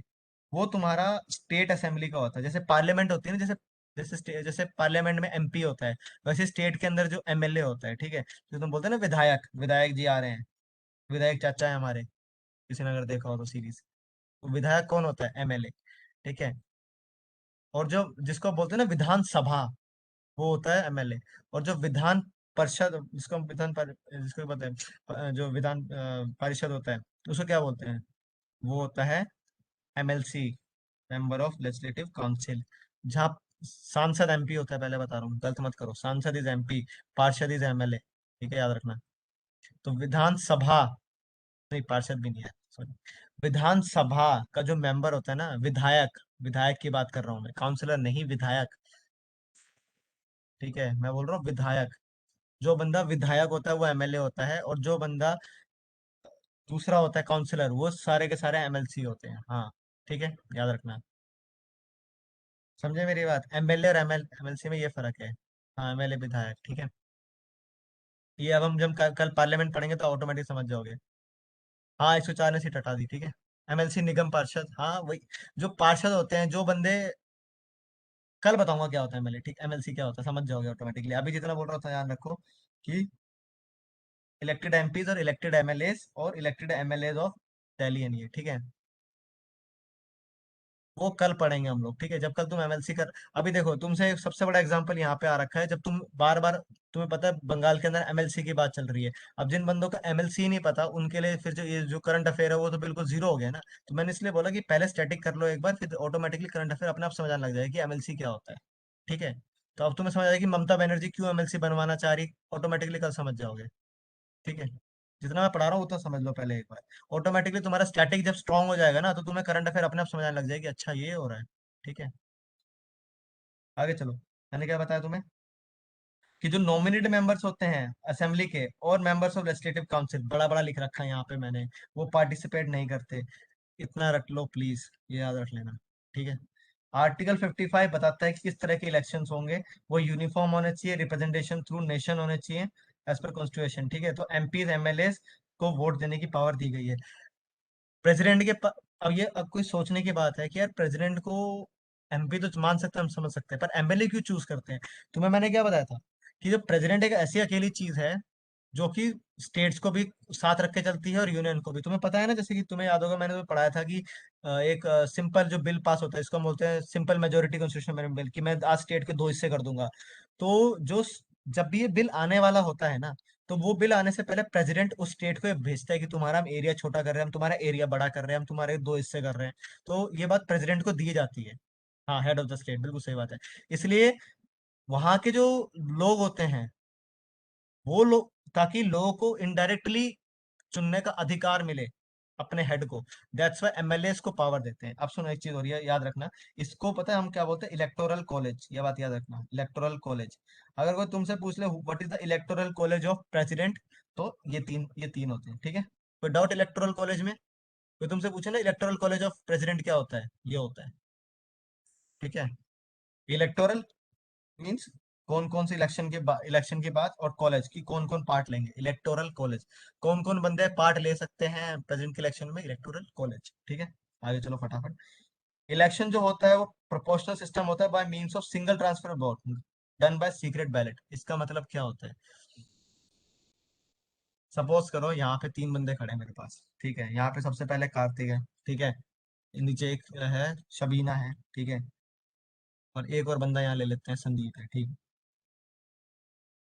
वो तुम्हारा स्टेट असेंबली का होता है। जैसे पार्लियामेंट होती है ना, जैसे पार्लियामेंट में एमपी होता है, वैसे स्टेट के अंदर जो एमएलए होता है, ठीक है, जो तुम बोलते हैं ना, विधायक, विधायक जी आ रहे हैं, विधायक चाचा है हमारे, किसी ने अगर देखा हो तो सीरीज, तो विधायक कौन होता है? एमएलए। ठीक है। और जो जिसको बोलते हैं ना विधानसभा, वो होता है एमएलए। और जो विधान परिषद, जिसको बोलते हैं, जो विधान परिषद होता है, उसको क्या बोलते हैं? वो होता है MLC, member of legislative council. जहाँ सांसद एमपी होता है, पहले बता रहा हूँ, गलत मत करो, सांसद इज एमपी, पार्षद इज एमएलए। ठीक है, याद रखना। तो विधानसभा, नहीं, पार्षद भी नहीं है, सॉरी, विधानसभा का जो मेंबर होता है ना, विधायक, विधायक की बात कर रहा हूँ मैं, काउंसलर नहीं, विधायक। ठीक है, मैं बोल रहा हूँ विधायक। जो बंदा विधायक होता है वो एमएलए होता है, और जो बंदा दूसरा होता है काउंसलर, वो सारे के सारे एमएलसी होते हैं। हाँ, ठीक है, याद रखना। समझे मेरी बात? एमएलए और एमएलसी में ये फर्क है। हाँ, एमएलए विधायक, ठीक है। ये अब हम जब कल पार्लियामेंट पढ़ेंगे तो ऑटोमेटिक समझ जाओगे। हाँ, 104 ने सीट हटा दी, ठीक है। एमएलसी निगम पार्षद, हाँ वही। जो पार्षद होते हैं, जो बंदे, कल बताऊंगा क्या होता है एमएलए, ठीक। एमएलसी क्या होता है समझ जाओगे ऑटोमेटिकली। अभी जितना बोल रहा था ध्यान रखो कि इलेक्टेड एमपीज और इलेक्टेड एमएलएस और elected MLAs of Delhi NEA, ठीक है। वो कल पढ़ेंगे हम लोग, ठीक है, जब कल तुम एमएलसी कर। अभी देखो, तुमसे एक सबसे बड़ा एग्जांपल यहाँ पे आ रखा है, जब तुम बार बार, तुम्हें पता है बंगाल के अंदर एमएलसी की बात चल रही है। अब जिन बंदों का एमएलसी नहीं पता, उनके लिए फिर जो ये जो करंट अफेयर है वो तो बिल्कुल जीरो हो गया ना। तो मैंने इसलिए बोला कि पहले स्टैटिक कर लो एक बार, फिर ऑटोमेटिकली करंट अफेयर अपने आप समझ आने लग जाएगा कि एमएलसी क्या होता है, ठीक है। तो अब तुम्हें समझ आएगा कि ममता बनर्जी क्यों एमएलसी बनवाना चाह रही, ऑटोमेटिकली कल समझ जाओगे, ठीक है। जितना मैं पढ़ा रहा हूँ उतना समझ लो पहले एक बार। ऑटोमेटिकली तुम्हारा स्टैटिक जब स्ट्रांग हो जाएगा ना, तो तुम्हें करंट अफेयर अपने आप समझ आने लग जाएगी, अच्छा ये हो रहा है, ठीक है। आगे चलो, मैंने क्या बताया तुम्हें कि जो नॉमिनेटेड मेंबर्स होते हैं असेंबली के और मेंबर्स ऑफ लेजिस्लेटिव काउंसिल, बड़ा बड़ा लिख रखा है यहाँ पे मैंने, वो पार्टिसिपेट नहीं करते। इतना रख लो प्लीज, ये याद रख लेना, ठीक है। आर्टिकल 55 बताता है कि किस तरह के इलेक्शंस होंगे। वो यूनिफॉर्म होने चाहिए, रिप्रेजेंटेशन थ्रू नेशन होने चाहिए, एज पर कॉन्स्टिट्यूशन, ठीक है। तो एमपीज एमएलए को वोट देने की पावर दी गई है। प्रेसिडेंट अब ये, अब कोई सोचने की बात है कि यार प्रेसिडेंट को एमपी तो मान सकते हैं, हम समझ सकते हैं, पर एमएलए क्यों चूज करते हैं? तुम्हें मैंने क्या बताया था कि जो प्रेसिडेंट एक ऐसी अकेली चीज है जो कि स्टेट्स को भी साथ रख के चलती है और यूनियन को भी। तुम्हें पता है ना, जैसे कि तुम्हें याद होगा, मैंने तो पढ़ाया था कि एक सिंपल जो बिल पास होता है, इसको हम बोलते हैं सिंपल मेजोरिटी कॉन्स्टिट्यूशन बिल, कि मैं आज स्टेट के दो हिस्से कर दूंगा। तो जब भी ये बिल आने वाला होता है ना, तो वो बिल आने से पहले प्रेसिडेंट उस स्टेट को ये भेजता है कि तुम्हारा हम एरिया छोटा कर रहे हैं, हम तुम्हारा एरिया बड़ा कर रहे हैं, हम तुम्हारे दो हिस्से कर रहे हैं। तो ये बात प्रेसिडेंट को दी जाती है। हाँ, हेड ऑफ द स्टेट, बिल्कुल सही बात है। इसलिए वहां के जो लोग होते हैं, वो लोग, ताकि लोगों को इनडायरेक्टली चुनने का अधिकार मिले अपने हेड को, दैट्स वाई एमएलए को पावर देते हैं। अब सुनो, एक चीज हो रही है, याद रखना। इसको पता है हम क्या बोलते हैं? इलेक्टोरल कॉलेज, ये बात याद रखना, इलेक्टोरल कॉलेज। अगर कोई तुमसे पूछ ले what is the electoral college of president, तो ये तीन होते हैं, ठीक है। कोई डाउट इलेक्टोरल कॉलेज में? कोई तुमसे पूछे ना इलेक्टोरल कॉलेज ऑफ प्रेसिडेंट क्या होता है, ये होता है, ठीक है। इलेक्टोरल मीन्स कौन कौन से इलेक्शन के बाद, और कॉलेज की कौन कौन पार्ट लेंगे, इलेक्टोरल कॉलेज। कौन कौन बंदे पार्ट ले सकते हैं प्रेसिडेंट के इलेक्शन में, इलेक्टोरल कॉलेज, ठीक है। आगे चलो फटाफट। इलेक्शन जो होता है वो प्रोपोर्शनल सिस्टम होता है by means of single transfer vote done by secret ballot. इसका मतलब क्या होता है? सपोज करो यहाँ पे तीन बंदे खड़े हैं मेरे पास, ठीक है। यहाँ पे सबसे पहले कार्तिक है, ठीक है। नीचे एक है, शबीना है, ठीक है। और एक और बंदा यहाँ ले लेते हैं, संदीप है, ठीक है।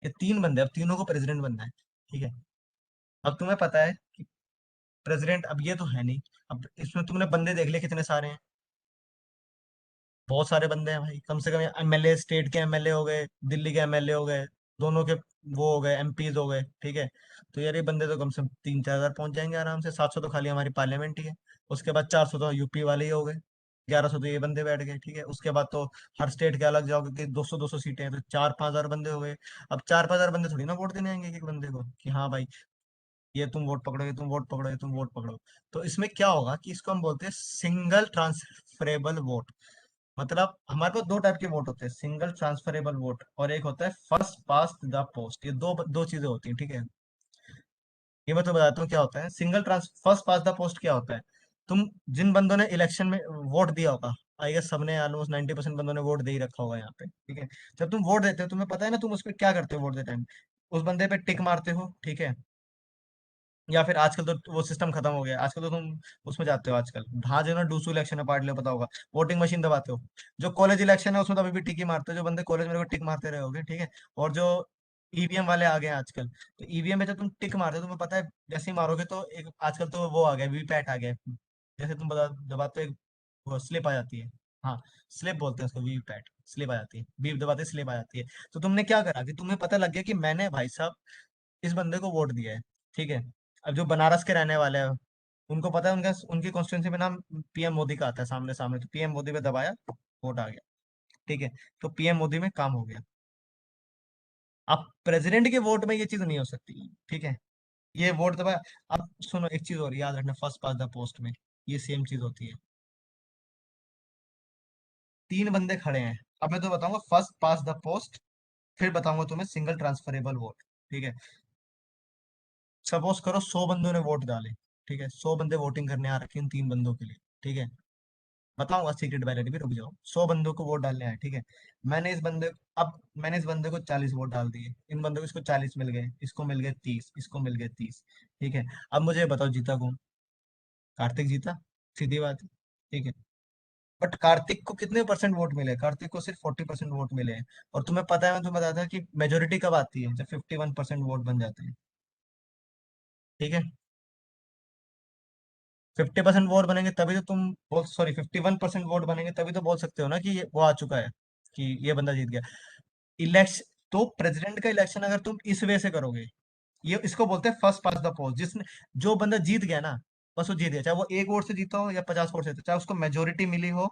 ये तीन बंदे, अब तीनों को प्रेसिडेंट बनना है, ठीक है। अब तुम्हें पता है कि प्रेसिडेंट अब ये तो है नहीं। अब इसमें तुमने बंदे देख लिए कितने सारे हैं, बहुत सारे बंदे हैं भाई। कम से कम एमएलए, स्टेट के एमएलए हो गए, दिल्ली के एमएलए हो गए, दोनों के वो हो गए, एमपीज हो गए, ठीक है। तो यार ये बंदे तो कम से कम 3-4 हजार पहुंच जाएंगे आराम से। 700 तो खाली हमारी पार्लियामेंट ही है। उसके बाद 400 तो यूपी वाले ही हो गए, 1100 तो ये बंदे बैठ गए, ठीक है। उसके बाद तो हर स्टेट के अलग जाओगे कि 200-200 सीटें हैं, तो 4-5 हजार बंदे हो गए। अब 4-5 हजार बंदे थोड़ी ना वोट देने आएंगे एक एक बंदे को, कि हाँ भाई ये तुम वोट पकड़ो, ये तुम वोट पकड़ो, ये तुम वोट पकड़ो। तो इसमें क्या होगा कि इसको हम बोलते हैं सिंगल ट्रांसफरेबल वोट। मतलब हमारे पास दो टाइप के वोट होते हैं, सिंगल ट्रांसफरेबल वोट और एक होता है फर्स्ट पास्ट द पोस्ट। ये दो दो चीजें होती हैं, ठीक है। ये मैं तो बताता हूँ क्या होता है single trans first past the post क्या होता है। तुम जिन बंदों ने इलेक्शन में वोट दिया होगा, आई गेस सबने, ऑलमोस्ट 90% बंदों ने वोट दे ही रखा होगा यहाँ पे, ठीक है। जब तुम वोट देते हो, तुम्हें पता है ना तुम उस पर क्या करते हो वोट देते टाइम? उस बंदे पे टिक मारते हो, ठीक है। या फिर आजकल तो वो सिस्टम खत्म हो गया, आजकल तो तुम उसमें जाते हो, आजकल हाँ जो ना डूसू इलेक्शन में पार्ट ले, पता होगा, वोटिंग मशीन दबाते हो। जो कॉलेज इलेक्शन है उसमें तो अभी भी टिक ही मारते हो, जो बंदे कॉलेज में टिक मारते रहे होगे, ठीक है। और जो ईवीएम वाले आ गए हैं आजकल, तो ईवीएम में जब तुम टिक मारते हो, तुम्हें पता है जैसे ही मारोगे तो एक आजकल तो वो आ गया, वीवीपैट आ गया है। जैसे तुम बता दबाते हो, एक वो स्लिप आ जाती है। हाँ, स्लिप बोलते हैं उसको, वीवीपैट स्लिप आ जाती है, बीप दबाते स्लिप आ जाती है। तो तुमने क्या करा कि तुम्हें पता लग गया कि मैंने भाई साहब इस बंदे को वोट दिया है, ठीक है। अब जो बनारस के रहने वाले हैं, उनको पता है, उनका उनकी कॉन्स्टिट्यूंसी में नाम पीएम मोदी का आता है सामने सामने, तो पीएम मोदी पे दबाया, वोट आ गया, ठीक है। तो पीएम मोदी में काम हो गया। अब प्रेसिडेंट के वोट में ये चीज नहीं हो सकती, ठीक है। ये वोट दबाया। अब सुनो, एक चीज और याद रखना, फर्स्ट पास द पोस्ट में ये सेम चीज होती है। तीन बंदे खड़े हैं। अब मैं तो बताऊंगा फर्स्ट पास द पोस्ट, फिर बताऊंगा तुम्हें सिंगल ट्रांसफरेबल वोट। ठीक है, सपोज करो 100 बंदों ने वोट डाले। ठीक है, 100 बंदे वोटिंग करने आ रखे हैं इन तीन बंदों के लिए। ठीक है, बताऊंगा सीक्रेट बैलेट भी, रुक जाओ। 100 बंदों को वोट डालने आए। ठीक है, मैंने इस बंदे अब मैंने इस बंदे को 40 वोट डाल दिए। इन बंदों को, इसको 40 मिल गए, इसको मिल गए 30, इसको मिल गए 30। ठीक है, अब मुझे बताओ जीता कौन? कार्तिक जीता, सीधी बात है। ठीक है, बट कार्तिक को कितने परसेंट वोट मिले? कार्तिक को सिर्फ 40% वोट मिले हैं। और तुम्हें पता है, मैं तुम्हें बताया था कि मेजोरिटी कब आती है, जब 51% वोट बन जाते हैं। ठीक है, 50% वोट बनेंगे तभी तो तुम बोल, सॉरी 51% वोट बनेंगे तभी तो बोल सकते हो ना कि ये वो आ चुका है, कि ये बंदा जीत गया इलेक्शन। तो प्रेसिडेंट का इलेक्शन अगर तुम इस वे से करोगे, ये इसको बोलते हैं फर्स्ट पास द पोस्ट। जिसने, जो बंदा जीत गया ना, बस वो जीत गया, चाहे वो 1 वोट से जीता हो या 50 वोट से, चाहे उसको मेजोरिटी मिली हो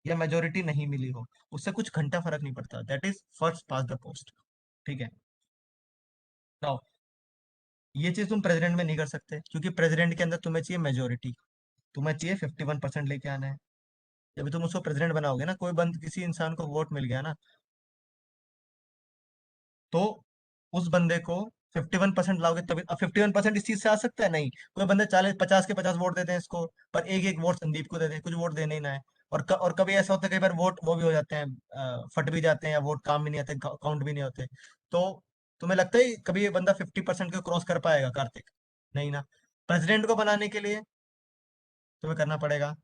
या मेजोरिटी नहीं मिली हो, उससे कुछ घंटा फर्क नहीं पड़ता। That is first pass the post. ठीक है, नाउ ये चीज तुम प्रेसिडेंट में नहीं कर सकते, क्योंकि प्रेसिडेंट के अंदर तुम्हें चाहिए मेजोरिटी। तुम्हें चाहिए 51% लेके आना है। जब तुम उसको प्रेसिडेंट बनाओगे ना, कोई बंद किसी इंसान को वोट मिल गया ना, तो उस बंदे को 51% लाओगे तभी। अब 51% इस चीज से आ सकता है? नहीं। कोई बंदे 40 50 के 50 वोट देते हैं इसको, पर एक एक वोट संदीप को देते हैं, कुछ वोट देने ही ना है। और कभी ऐसा होता है, कई बार वोट वो भी हो जाते हैं, फट भी जाते हैं, या वोट काम भी नहीं आते, काउंट भी नहीं होते। तो तुम्हें लगता है कभी ये बंदा 50% को क्रॉस कर पाएगा, कार्तिक? नहीं ना। प्रेसिडेंट को बनाने के लिए तुम्हें करना पड़ेगा।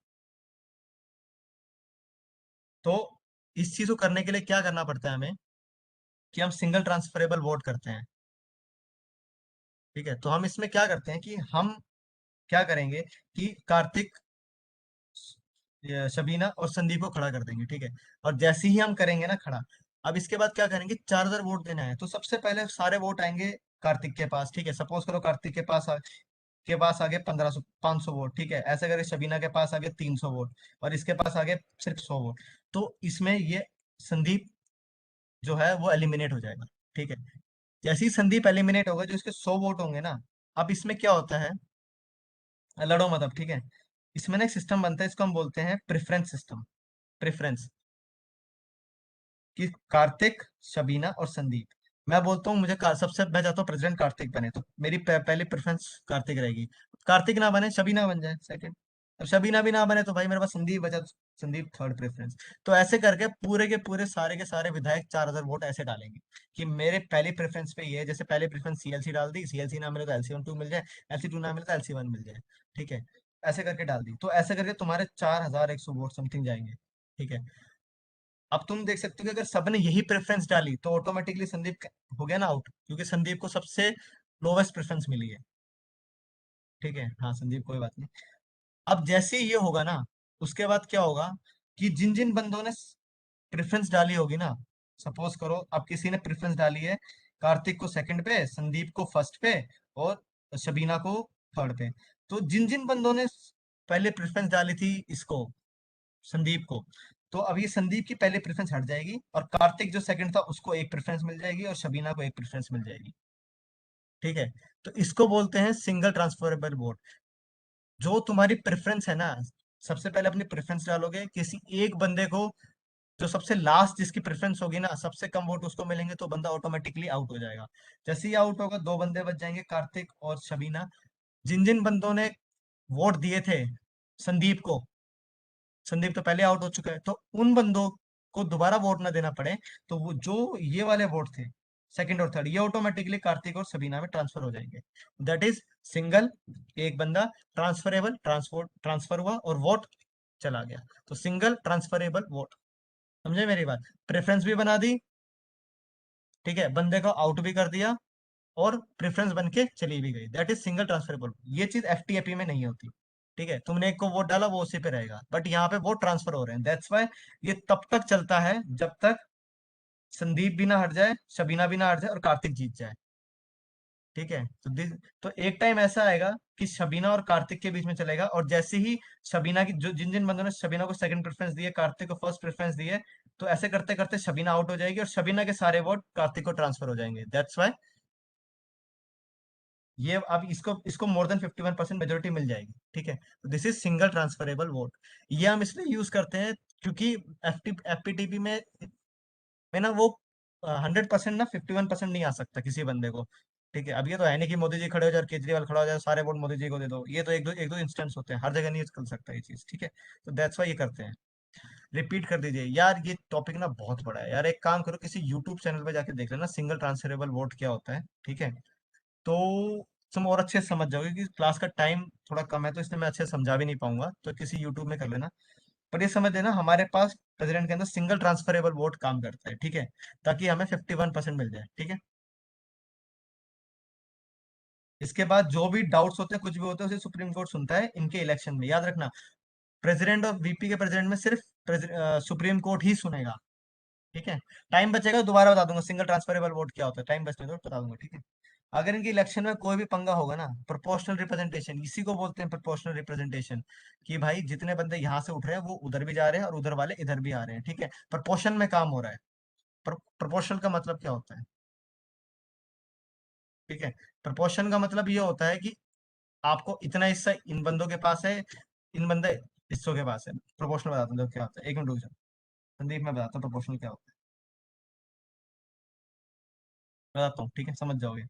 तो इस चीज को करने के लिए क्या करना पड़ता है हमें, कि हम सिंगल ट्रांसफरेबल वोट करते हैं। ठीक है, तो हम इसमें क्या करते हैं कि हम क्या करेंगे कि कार्तिक, ये शबीना और संदीप को खड़ा कर देंगे। ठीक है, और जैसे ही हम करेंगे ना खड़ा, अब इसके बाद क्या करेंगे, 4,000 वोट देना है, तो सबसे पहले सारे वोट आएंगे कार्तिक के पास। ठीक है, सपोज करो कार्तिक के पास आ गए 1500 500 वोट। ठीक है, ऐसे करके शबीना के पास आ गए 300 वोट, और इसके पास आ गए सिर्फ 100 वोट। तो इसमें ये संदीप जो है वो एलिमिनेट हो जाएगा। ठीक है, जैसे ही संदीप एलिमिनेट होगा, जो इसके 100 वोट होंगे ना, अब इसमें क्या होता है, लड़ो मत अब। ठीक है, इसमें ना एक सिस्टम बनता है, इसको हम बोलते हैं प्रेफरेंस सिस्टम। प्रेफरेंस, कि कार्तिक, शबीना और संदीप, मैं बोलता हूँ मुझे सबसे, मैं चाहता हूँ प्रेसिडेंट कार्तिक बने, तो मेरी पहली प्रेफरेंस कार्तिक रहेगी। कार्तिक ना बने, शबीना बन जाए सेकंड। अब शबीना भी ना बने तो भाई मेरे पास संदीप बचा, तो संदीप थर्ड प्रेफरेंस। तो ऐसे करके पूरे के पूरे सारे के सारे विधायक 4,000 वोट ऐसे डालेंगे, कि मेरे पहली प्रेफरेंस पे ये है। जैसे पहले प्रेफरेंस सीएलसी डाल दी, सीएलसी ना मिले तो LC1 2 मिल जाए, LC2 ना मिले तो LC1 मिल जाए। ठीक है, ऐसे करके डाल दी, तो ऐसे करके तुम्हारे 4,100 वोट समथिंग जाएंगे। ठीक है, अब तुम देख सकते हो कि अगर सबने यही प्रेफरेंस डाली तो ऑटोमेटिकली संदीप हो गया ना आउट, क्योंकि संदीप को सबसे लोवेस्ट प्रेफरेंस मिली है। ठीक है, हाँ संदीप, कोई बात नहीं। अब जैसे ही ये होगा ना, उसके बाद क्या होगा, कि जिन जिन बंदों ने प्रेफरेंस डाली होगी ना, सपोज करो अब किसी ने प्रेफरेंस डाली है कार्तिक को सेकंड पे, संदीप को फर्स्ट पे, और शबीना को थर्ड पे, तो जिन जिन बंदों ने पहले प्रेफरेंस डाली थी इसको, संदीप को, तो अब ये संदीप की पहले प्रेफरेंस हट जाएगी, और कार्तिक जो सेकंड था उसको एक प्रेफरेंस मिल जाएगी, और शबीना को एक प्रेफरेंस मिल जाएगी। ठीक है, तो इसको बोलते हैं सिंगल ट्रांसफरेबल वोट। जो तुम्हारी प्रेफरेंस है ना, सबसे पहले अपनी प्रेफरेंस डालोगे किसी एक बंदे को, जो सबसे लास्ट जिसकी प्रेफरेंस होगी ना, सबसे कम वोट उसको मिलेंगे, तो बंदा ऑटोमेटिकली आउट हो जाएगा। जैसे ही आउट होगा, दो बंदे बच जाएंगे, कार्तिक और शबीना। जिन जिन बंदों ने वोट दिए थे संदीप को, संदीप तो पहले आउट हो चुका है, तो उन बंदों को दोबारा वोट ना देना पड़े, तो वो जो ये वाले वोट थे सेकंड और थर्ड, ये ऑटोमेटिकली कार्तिक और सबीना में ट्रांसफर हो जाएंगे। दैट इज सिंगल, एक बंदा ट्रांसफरेबल, ट्रांसफर ट्रांसफर हुआ और वोट चला गया, तो सिंगल ट्रांसफरेबल वोट। समझे मेरी बात? प्रेफरेंस भी बना दी, ठीक है, बंदे को आउट भी कर दिया, और प्रेफरेंस बन के चली भी गई। That is single transferable. ये चीज एफटीएपी में नहीं होती। ठीक है, तुमने एक को वोट डाला वो उसी पे रहेगा, बट यहाँ पे वोट ट्रांसफर हो रहे हैं, दैट्स वाई ये तब तक चलता है जब तक संदीप भी ना हट जाए, शबीना भी ना हट जाए, और कार्तिक जीत जाए। ठीक है, तो एक टाइम ऐसा आएगा कि शबीना और कार्तिक के बीच में चलेगा, और जैसे ही शबीना की, जो जिन जिन बंदों ने शबीना को सेकंड प्रेफरेंस दी है, कार्तिक को फर्स्ट प्रेफरेंस दी है, तो ऐसे करते करते शबीना आउट हो जाएगी, और शबीना के सारे वोट कार्तिक को ट्रांसफर हो जाएंगे। दैट्स वाई ये, अब इसको इसको मोर देन 51% मेजोरिटी मिल जाएगी। ठीक है, this is single transferable vote. ये हम इसलिए यूज करते हैं क्योंकि एफपीटीपी में ना वो 100% ना 51% नहीं आ सकता किसी बंदे को। ठीक है, अब ये तो है नहीं कि मोदी जी खड़े हो जाए और केजरीवाल खड़ा हो जाए सारे वोट मोदी जी को दे दो, ये तो एक दो इंस्टेंस होते हैं, हर जगह नहीं चल सकता ये चीज। ठीक है, तो दैट्स वाई ये करते हैं। रिपीट कर दीजिए यार, ये टॉपिक ना बहुत बड़ा है यार, एक काम करो किसी यूट्यूब चैनल पे जाके देख लेना सिंगल ट्रांसफरेबल वोट क्या होता है। ठीक है, तो तुम और अच्छे से समझ जाओगे कि क्लास का टाइम थोड़ा कम है तो इसलिए मैं अच्छे से समझा भी नहीं पाऊंगा, तो किसी यूट्यूब में कर लेना। पर ये समझ लेना हमारे पास प्रेसिडेंट के अंदर सिंगल ट्रांसफरेबल वोट काम करता है। ठीक है, ताकि हमें 51% मिल जाए। ठीक है, इसके बाद जो भी डाउट्स होते हैं कुछ भी होते हैं उसे सुप्रीम कोर्ट सुनता है इनके इलेक्शन में, याद रखना। प्रेसिडेंट और वीपी के प्रेसिडेंट में सिर्फ सुप्रीम कोर्ट ही सुनेगा। ठीक है, टाइम बचेगा तो दोबारा बता दूंगा सिंगल ट्रांसफरेबल वोट क्या होता है, टाइम बचने दो बता दूंगा। ठीक है, अगर इनके इलेक्शन में कोई भी पंगा होगा ना, प्रोपोर्शनल रिप्रेजेंटेशन इसी को बोलते हैं, प्रोपोर्शनल रिप्रेजेंटेशन, कि भाई जितने बंदे यहाँ से उठ रहे हैं वो उधर भी जा रहे हैं और उधर वाले इधर भी आ रहे हैं। ठीक है, प्रोपोर्शन में काम हो रहा है। प्रोपोर्शनल का मतलब क्या होता है? ठीक है, प्रोपोर्शन का मतलब ये होता है कि आपको इतना हिस्सा इन बंदों के पास है, इन बंदे हिस्सों के पास है। प्रोपोर्शनल बताता हूँ देखो क्या होता है, एक मिनट रुक जाओ संदीप, मैं बताता हूँ प्रोपोर्शनल क्या होता है, बताता हूँ। ठीक है, समझ जाओगे।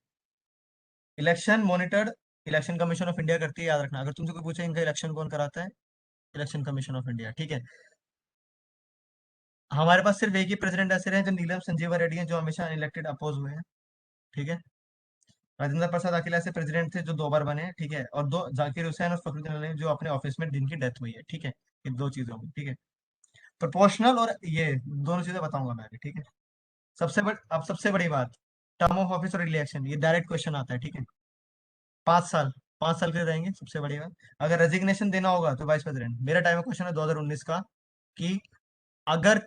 Election monitored election commission of India करती है, याद रखना। अगर तुमसे कोई पूछे इनका इलेक्शन कौन कराता है, इलेक्शन कमीशन ऑफ इंडिया। ठीक है, हमारे पास सिर्फ एक ही प्रेसिडेंट ऐसे रहे जो नीलम संजीवा रेड्डी हैं, जो हमेशा इलेक्टेड अपोज हुए हैं। ठीक है, राजेंद्र प्रसाद अकेला ऐसे प्रेसिडेंट थे जो 2 बार बने हैं। ठीक है, और दो जाकिर हुसैन और फखरुद्दीन अली जो अपने ऑफिस में जिनकी डेथ हुई है। ठीक है, ये 2 चीजें होंगी। ठीक है, प्रोपोर्शनल और ये दोनों चीजें बताऊंगा मैं अभी। ठीक है, अब सबसे बड़ी बात, टर्म ऑफ ऑफिस और इलेक्शन, ये डायरेक्ट क्वेश्चन आता है। ठीक है, 5 साल, 5 साल के लिए रहेंगे, सबसे बड़ी बात। अगर रेजिग्नेशन देना होगा तो वाइस प्रेसिडेंट, मेरा टाइम है क्वेश्चन है 2019 का, कि अगर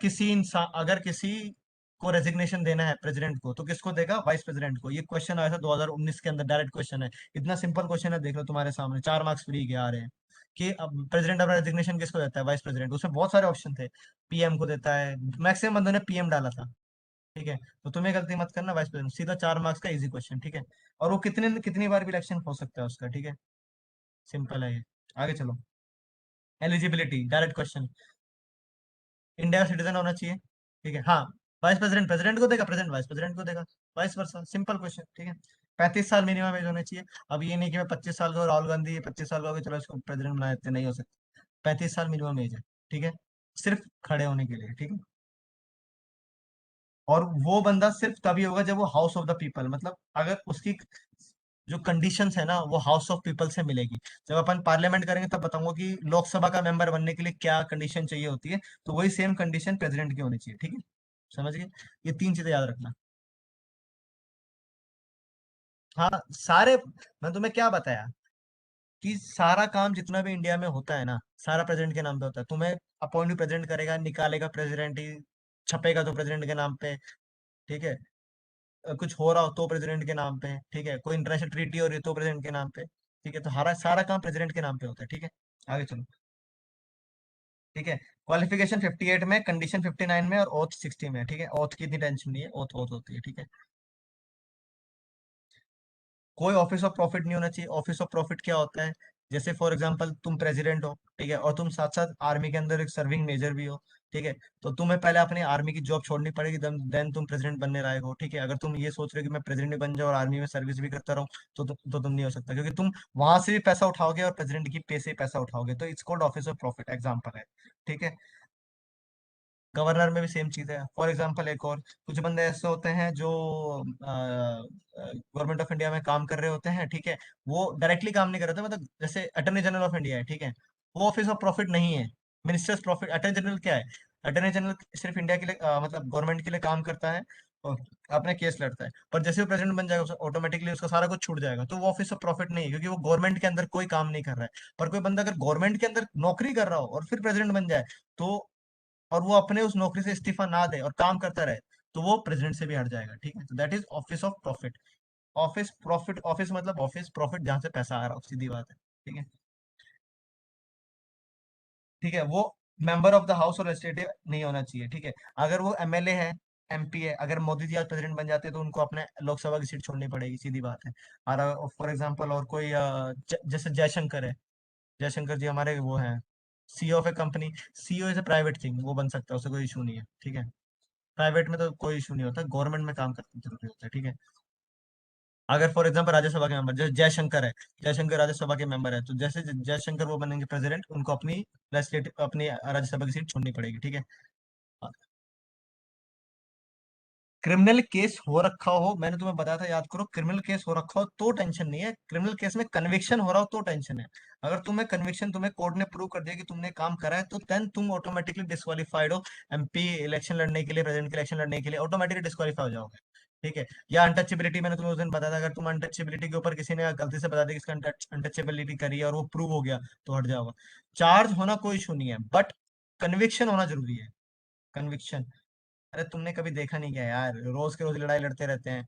किसी को रेजिग्नेशन देना है प्रेसिडेंट को तो किसको देगा, वाइस प्रेसिडेंट को। ये क्वेश्चन आया था 2019 के अंदर, डायरेक्ट क्वेश्चन है, इतना सिंपल क्वेश्चन है, देख लो तुम्हारे सामने 4 मार्क्स फ्री के आ रहे हैं। कि अब प्रेसिडेंट अपना रेजिग्नेशन किसको देता है, वाइस प्रेसिडेंट। उसमें बहुत सारे ऑप्शन थे, पीएम को देता है, मैक्सिमम बंदों ने पीएम डाला था। ठीक है, तो तुम्हें गलती मत करना, वाइस प्रेसिडेंट सीधा 4 मार्क्स का इजी क्वेश्चन। ठीक है, और वो कितने कितनी बार भी इलेक्शन हो सकता है उसका। ठीक है, सिंपल है ये। आगे चलो, एलिजिबिलिटी डायरेक्ट क्वेश्चन, इंडिया का सिटीजन होना चाहिए। ठीक है, हाँ, वाइस प्रेसिडेंट प्रेसिडेंट को देगा, प्रेसिडेंट वाइस प्रेसिडेंट को देगा, वाइस वर्सा, सिंपल क्वेश्चन। ठीक है, 35 साल मिनिमम एज होने चाहिए। अब ये नहीं कि मैं 25 साल का हूँ, राहुल गांधी 25 साल का हो गया चलो इसको प्रेसिडेंट बना देते, नहीं हो सकता। 35 साल मिनिमम एज है। ठीक है, सिर्फ खड़े होने के लिए। ठीक है, और वो बंदा सिर्फ तभी होगा जब वो हाउस ऑफ द पीपल, मतलब अगर उसकी जो कंडीशंस है ना वो हाउस ऑफ पीपल से मिलेगी। जब अपन पार्लियामेंट करेंगे तब बताऊंगा कि लोकसभा का मेंबर बनने के लिए क्या कंडीशन चाहिए होती है, तो वही सेम कंडीशन प्रेसिडेंट की होनी चाहिए। ठीक है, समझ गए, ये 3 चीजें याद रखना। हाँ सारे, मैं तुम्हें क्या बताया कि सारा काम जितना भी इंडिया में होता है ना, सारा प्रेसिडेंट के नाम पे होता है। तुम्हें अपॉइंट भी प्रेसिडेंट करेगा, निकालेगा प्रेसिडेंट ही, छपेगा तो प्रेसिडेंट के नाम पे। ठीक है, कुछ हो रहा हो तो प्रेसिडेंट के नाम पे। ठीक है, कोई इंटरनेशनल ट्रीटी हो रही है तो प्रेसिडेंट के नाम पे। ठीक है, तो हरा सारा काम प्रेसिडेंट के नाम पे होता है। ठीक है, आगे चलो। ठीक है, क्वालिफिकेशन 58 में, कंडीशन 59 में और ओथ 60 में। ठीक है, ओथ की इतनी टेंशन नहीं है, ओथ ओथ होती है। ठीक है, कोई ऑफिस ऑफ प्रॉफिट नहीं होना चाहिए। ऑफिस ऑफ प्रॉफिट क्या होता है, जैसे फॉर एग्जांपल तुम प्रेसिडेंट हो, ठीक है, और तुम साथ साथ आर्मी के अंदर एक सर्विंग मेजर भी हो। ठीक है, तो तुम्हें पहले अपनी आर्मी की जॉब छोड़नी पड़ेगी, देन तुम प्रेसिडेंट बनने लायक हो। ठीक है, अगर तुम ये सोच रहे हो कि मैं प्रेसिडेंट भी बन जाऊँ और आर्मी में सर्विस भी करता रहूँ, तो तुम नहीं हो सकता, क्योंकि तुम वहां से भी पैसा उठाओगे और प्रेसिडेंट की पे से भी पैसा उठाओगे, तो it's called office of profit, example है। ठीक है, गवर्नर में भी सेम चीज है। फॉर एग्जांपल एक और, कुछ बंदे ऐसे होते हैं जो गवर्नमेंट ऑफ इंडिया में काम कर रहे होते हैं। ठीक है, वो डायरेक्टली काम नहीं कर रहे होते, मतलब जैसे अटॉर्नी जनरल ऑफ इंडिया है। ठीक है, वो ऑफिस ऑफ प्रॉफिट नहीं है, मिनिस्टर्स प्रॉफिट। अटॉर्नी जनरल क्या है, अटॉर्नी जनरल सिर्फ इंडिया के लिए मतलब गवर्नमेंट के लिए काम करता है और अपने केस लड़ता है। पर जैसे वो प्रेसिडेंट बन जाएगा ऑटोमेटिकली उसका सारा कुछ छूट जाएगा, तो वो ऑफिस ऑफ प्रॉफिट नहीं है, क्योंकि वो गवर्नमेंट के अंदर कोई काम नहीं कर रहा है। पर कोई बंदा अगर गवर्नमेंट के अंदर नौकरी कर रहा हो और फिर प्रेसिडेंट बन जाए, तो और वो अपने उस नौकरी से इस्तीफा ना दे और काम करता रहे, तो वो प्रेसिडेंट से भी हट जाएगा। ठीक है, तो that is office of profit. Office profit, office मतलब ऑफिस, प्रॉफिट जहां से पैसा आ रहा हो, सीधी बात है। ठीक है, ठीक है, वो मेंबर ऑफ द हाउस और लेजिस्लेटिव नहीं होना चाहिए। ठीक है, अगर वो एमएलए है, एमपी है, अगर मोदी जी आज प्रेसिडेंट बन जाते हैं तो उनको अपने लोकसभा की सीट छोड़नी पड़ेगी, सीधी बात है। और फॉर एग्जाम्पल और कोई जैसे जयशंकर है, जयशंकर जी हमारे वो हैं CEO of A company, CEO is a private thing, वो बन सकता है, उससे कोई इशू नहीं है, ठीक है। प्राइवेट में तो कोई इशू नहीं होता, गवर्नमेंट में काम करना जरूरी होता है, ठीक है। अगर फॉर एग्जाम्पल राज्यसभा के मेंबर जैसे जयशंकर है, जयशंकर राज्यसभा के मेंबर है, तो जैसे जयशंकर वो बनेंगे प्रेसिडेंट, उनको अपनी लेजिस्लेटिव अपनी राज्यसभा की सीट छोड़नी पड़ेगी, ठीक है। क्रिमिनल केस हो रखा हो, मैंने तुम्हें बताया था, याद करो, क्रिमिनल केस हो रखा हो तो टेंशन नहीं है, क्रिमिनल केस में कन्विक्शन हो रहा हो तो टेंशन है। अगर तुम्हें कन्विक्शन, तुम्हें कोर्ट ने प्रूव कर दिया कि तुमने काम करा है, तो देन तुम ऑटोमेटिकली डिस्क्वालिफाइड हो, एमपी इलेक्शन लड़ने के लिए, प्रेसिडेंट के इलेक्शन लड़ने के लिए ऑटोमेटिकली डिस्क्वालीफाई हो जाओगे, ठीक है। या अनटचेबिलिटी, मैंने तुम्हें उस दिन बताया था, अगर तुम अनटचेबिलिटी के ऊपर किसी ने गलती से बता दिया कि इसका अनटचेबिलिटी करी है और वो प्रूव हो गया, तो हट जाओगा। चार्ज होना कोई इशू नहीं है, बट कन्विक्शन होना जरूरी है, कन्विक्शन। अरे तुमने कभी देखा नहीं क्या यार, रोज के रोज लड़ाई लड़ते रहते हैं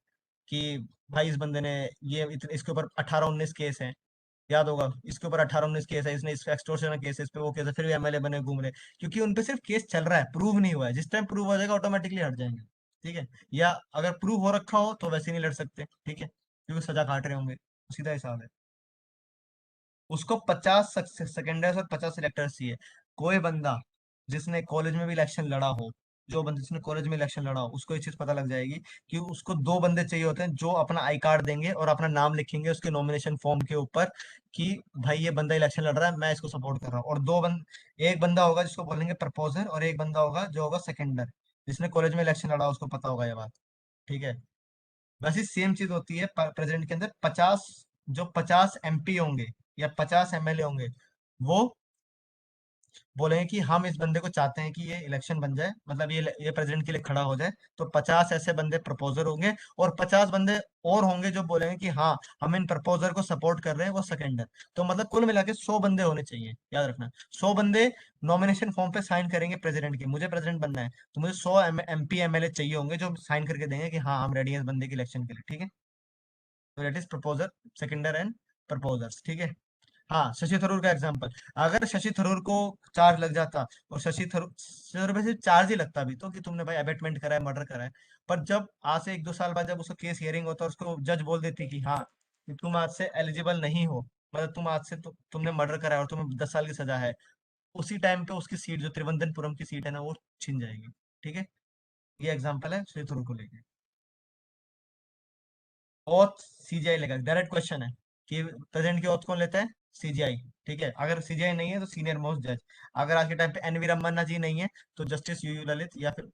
कि भाई इस बंदे ने इसके ऊपर 18-19 केस हैं, याद होगा, इसके ऊपर 18-19 केस है, इसने इस एक्सटॉर्शन केस है, इस पे वो केस है, फिर भी एमएलए बने घूम रहे, क्योंकि उनपे सिर्फ केस चल रहा है, प्रूव नहीं हुआ है, जिस टाइम प्रूव हो जाएगा ऑटोमेटिकली हट जाएंगे, ठीक है। या अगर प्रूव हो रखा हो तो वैसे नहीं लड़ सकते, ठीक है, क्योंकि सजा काट रहे होंगे, सीधा हिसाब है। उसको 50 सेकेंडर्स और 50 सिलेक्टर्स चाहिए। कोई बंदा जिसने कॉलेज में भी इलेक्शन लड़ा हो, जो बंदा जिसने कॉलेज में इलेक्शन लड़ा हो, उसको ये चीज पता लग जाएगी कि उसको दो बंदे चाहिए होते हैं जो अपना आई कार्ड देंगे और अपना नाम लिखेंगे उसके नॉमिनेशन फॉर्म के ऊपर कि भाई ये बंदा इलेक्शन लड़ रहा है, मैं इसको सपोर्ट कर रहा हूँ। और एक बंदा होगा जिसको बोलेंगे प्रपोजर, और एक बंदा होगा जो होगा सेकेंडर, जिसने कॉलेज में इलेक्शन लड़ा उसको पता होगा ये बात, ठीक है। वैसे सेम चीज होती है प्रेसिडेंट के अंदर, 50 होंगे या 50 एमएलए होंगे, वो बोलेंगे कि हम इस बंदे को चाहते हैं कि ये इलेक्शन बन जाए, मतलब ये प्रेसिडेंट के लिए खड़ा हो जाए, तो 50 ऐसे बंदे प्रपोजर होंगे, और 50 बंदे और होंगे जो बोलेंगे कि हाँ हम इन प्रपोजर को सपोर्ट कर रहे हैं, वो सेकेंडर। तो मतलब कुल मिला के 100 बंदे होने चाहिए, याद रखना। 100 बंदे नॉमिनेशन फॉर्म पे साइन करेंगे प्रेसिडेंट के, मुझे प्रेसिडेंट बनना है, तो मुझे 100 एमपी एमएलए चाहिए होंगे जो साइन करके देंगे कि हाँ हम रेडी हैं इस बंदे के इलेक्शन के लिए, ठीक है। तो that is proposer, सेकेंडर and proposers, ठीक है। हाँ, शशि थरूर का एग्जांपल, अगर शशि थरूर को चार्ज लग जाता, और शशि थरूर पे सिर्फ चार्ज ही लगता भी तो कि तुमने भाई अबेटमेंट करा है, मर्डर करा है, पर जब आज से 1-2 साल बाद जब उसका केस हियरिंग होता है, उसको जज बोल देती कि हाँ कि तुम आज से एलिजिबल नहीं हो, मतलब तुम आज से तुमने मर्डर करा है और तुम्हें 10 साल की सजा है, उसी टाइम पे उसकी सीट जो त्रिवेंद्रपुरम की सीट है ना, वो छिन जाएगी, ठीक है। ये एग्जाम्पल है शशि थरूर को लेके। ओथ सीजीआई लेगा, डायरेक्ट क्वेश्चन है कि प्रेसिडेंट की ओथ कौन लेता है, सीजीआई, ठीक है। अगर सीजीआई नहीं है तो सीनियर मोस्ट जज, अगर आज के टाइम पे एनवी रमन्ना जी नहीं है तो जस्टिस यूयू ललित, या फिर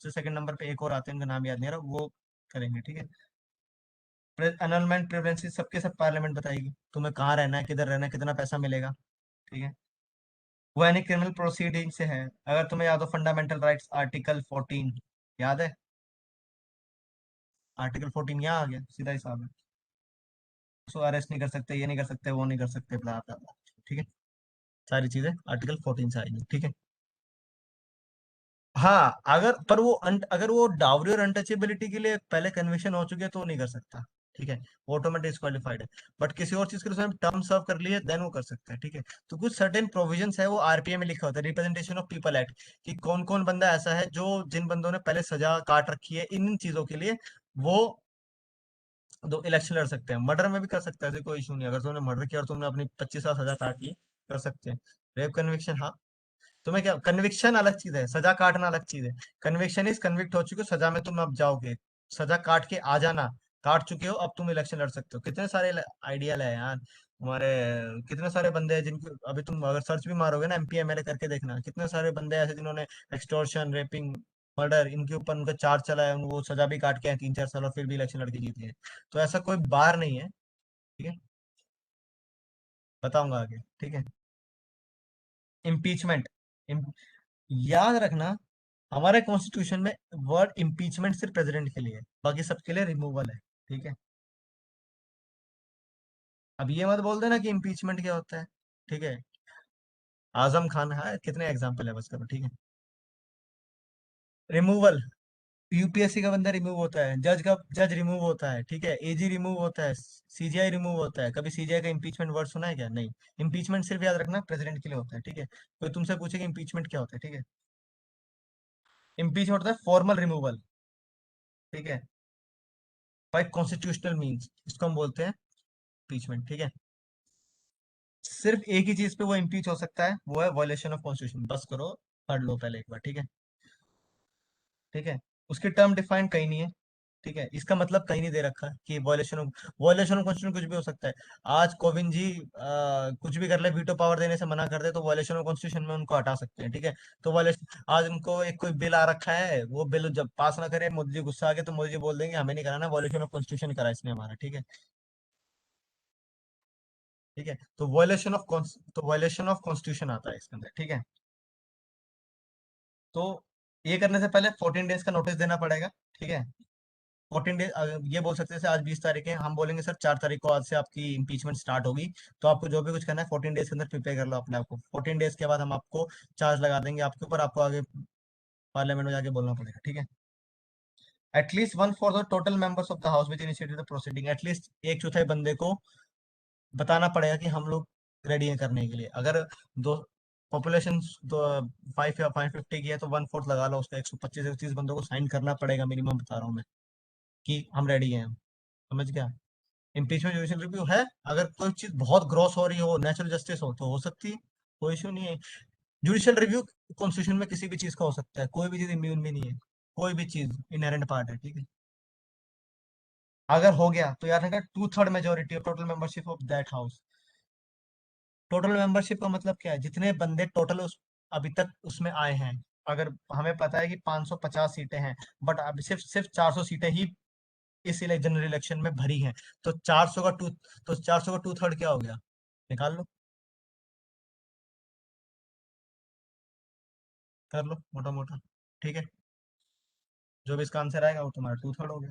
सेकंड नंबर पे एक और आते हैं, उनका नाम याद नहीं आ रहा, वो करेंगे, ठीक है। अनलमेंट प्रेफरेंसेस सबके सब पार्लियामेंट बताएगी, तुम्हें कहाँ रहना है, किधर रहना है, कितना पैसा मिलेगा, ठीक है। वो एनी क्रिमिनल प्रोसीडिंग से है, अगर तुम्हें याद हो फंडामेंटल राइट्स आर्टिकल 14, याद है, आर्टिकल 14 यहाँ आ गया, सीधा हिसाब है। उसको अरेस्ट नहीं कर सकते, ये नहीं कर सकते, वो नहीं कर सकते, ब्ला ब्ला ब्ला, ठीक है। सारी चीजें आर्टिकल 14 से आएंगी, ठीक है। हाँ, अगर वो डाउरी और अनटचेबिलिटी के लिए पहले कन्विक्शन हो चुके हैं तो वो नहीं कर सकता, ठीक है, वो ऑटोमेटिक डिस्क्वालिफाइड है। बट किसी और चीज के लिए टर्म सर्व कर लिए देन वो कर सकता है, ठीक है। तो कुछ सर्टेन प्रोविजंस है, वो आरपीए में लिखा होता है, रिप्रेजेंटेशन ऑफ पीपल एक्ट, कि कौन कौन बंदा ऐसा है जो, जिन बंदों ने पहले सजा काट रखी है इन इन चीजों के लिए, वो दो इलेक्शन लड़ सकते हैं। मर्डर में भी कर सकता है, ऐसे कोई इशू नहीं, अगर तुमने मर्डर किया और तुमने अपनी 25 साल सजा काट ली, कर सकते हैं। रेप कन्विक्शन, हाँ, तुम्हें क्या, कन्विक्शन अलग चीज है, सजा काटना अलग चीज है। कन्विक्शन इज कन्विक्ट हो चुके हो, सजा में तुम अब जाओगे, सजा काट के आ जाना, काट चुके हो, अब तुम इलेक्शन लड़ सकते हो। कितने सारे आइडियल है यार हमारे, कितने सारे बंदे हैं जिनके अभी तुम अगर सर्च भी मारोगे ना, एमपी एमएलए करके देखना, कितने सारे बंदे ऐसे जिन्होंने एक्सटॉर्शन, रेपिंग, मर्डर, इनके ऊपर उनका चार्ज चला है, वो सजा भी काट के हैं 3-4 साल, और फिर भी इलेक्शन लड़के जीते हैं। तो ऐसा कोई बार नहीं है, ठीक है। बताऊंगा आगे, ठीक है। इम्पीचमेंट, याद रखना, हमारे कॉन्स्टिट्यूशन में वर्ड इम्पीचमेंट सिर्फ प्रेसिडेंट के लिए है, बाकी सबके लिए रिमूवल है, ठीक है। अब ये मत बोल देना कि इम्पीचमेंट क्या होता है, ठीक है। आजम खान है, कितने एग्जाम्पल है, बस करो, ठीक है। रिमूवल, यूपीएससी का बंदा रिमूव होता है, जज रिमूव होता है, ठीक है, एजी रिमूव होता है, सीजीआई रिमूव होता है। कभी सीजीआई का इम्पीचमेंट वर्ड सुना है क्या, नहीं। इम्पीचमेंट सिर्फ याद रखना प्रेसिडेंट के लिए होता है, ठीक है। कोई तुमसे पूछे कि इम्पीचमेंट क्या होता है, ठीक है। इम्पीचमेंट होता है फॉर्मल रिमूवल, ठीक है, बाय कॉन्स्टिट्यूशनल मीन्स, इसको हम बोलते हैं इम्पीचमेंट, ठीक है। सिर्फ एक ही चीज पे वो इम्पीच हो सकता है, वो है वॉयलेशन ऑफ कॉन्स्टिट्यूशन। बस करो, पढ़ लो पहले एक बार, ठीक है। ठीक है। उसकी टर्म डिफाइन कहीं नहीं है। ठीक है, इसका मतलब कहीं नहीं दे रखा कि वॉयलेशन ऑफ कॉन्स्टिट्यूशन कुछ भी हो सकता है। आज कोविंद जी कुछ भी कर ले, वीटो पावर देने से मना कर दे, तो वॉयलेशन ऑफ कॉन्स्टिट्यूशन में उनको हटा सकते हैं। ठीक है। तो वॉयलेशन, आज उनको एक कोई बिल आ रखा है, वो बिल जब पास ना करे, मोदी जी गुस्सा आ गए, तो मोदी जी बोल देंगे हमें नहीं कराना, वॉयलेशन ऑफ कॉन्स्टिट्यूशन करा इसने हमारा। ठीक है। ठीक है। तो वॉयलेशन ऑफ कॉन्स्टिट्यूशन आता है इसके अंदर। ठीक है। तो ये करने से पहले 14 डेज का नोटिस देना पड़ेगा। ठीक है। 14 डेज, ये बोल सकते हैं जैसे आज 20 तारीख है, हम बोलेंगे सर 4 तारीख को आज से आपकी इम्पीचमेंट स्टार्ट होगी, तो आपको जो भी कुछ करना है 14 डेज के अंदर प्रिपेयर कर लो अपने आप को। 14 डेज के बाद हम आपको चार्ज लगा देंगे आपके ऊपर, आपको आगे पार्लियामेंट में जाके बोलना पड़ेगा। ठीक है। At least one for the total members of the house which initiated the proceeding, at least एक चौथाई बंदे को बताना पड़ेगा कि हम लोग रेडी हैं करने के लिए। अगर दो पॉपुलेशन दो 5 या 550 की है, तो 1/4 लगा लो उसका, 125 130 बंदों को साइन करना पड़ेगा मिनिमम, बता रहा हूँ मैं, कि हम रेडी हैं। समझ गया। इम्पीचमेंट जुडिशियल रिव्यू है, अगर कोई चीज बहुत ग्रॉस हो रही हो, नेचुरल जस्टिस हो, तो हो सकती है, कोई इशू नहीं है। जुडिशियल रिव्यू कॉन्स्टिट्यूशन में किसी भी चीज का हो सकता है, कोई भी चीज इम्यून भी नहीं है, कोई भी चीज इनहेरेंट पार्ट है। ठीक है। अगर हो गया तो याद रखना 2/3 majority of total membership of that house. Total membership का मतलब क्या है, जितने बंदे टोटल अभी तक उसमें आए हैं। अगर हमें पता है कि 550 सीटें हैं, बट अभी सिर्फ सिर्फ 400 सीटें ही इस जनरल इलेक्शन में भरी हैं, तो 400 का 2/3 क्या हो गया, निकाल लो, कर लो मोटा मोटा। ठीक है। जो भी इसका आंसर आएगा वो तुम्हारा 2/3 हो गया।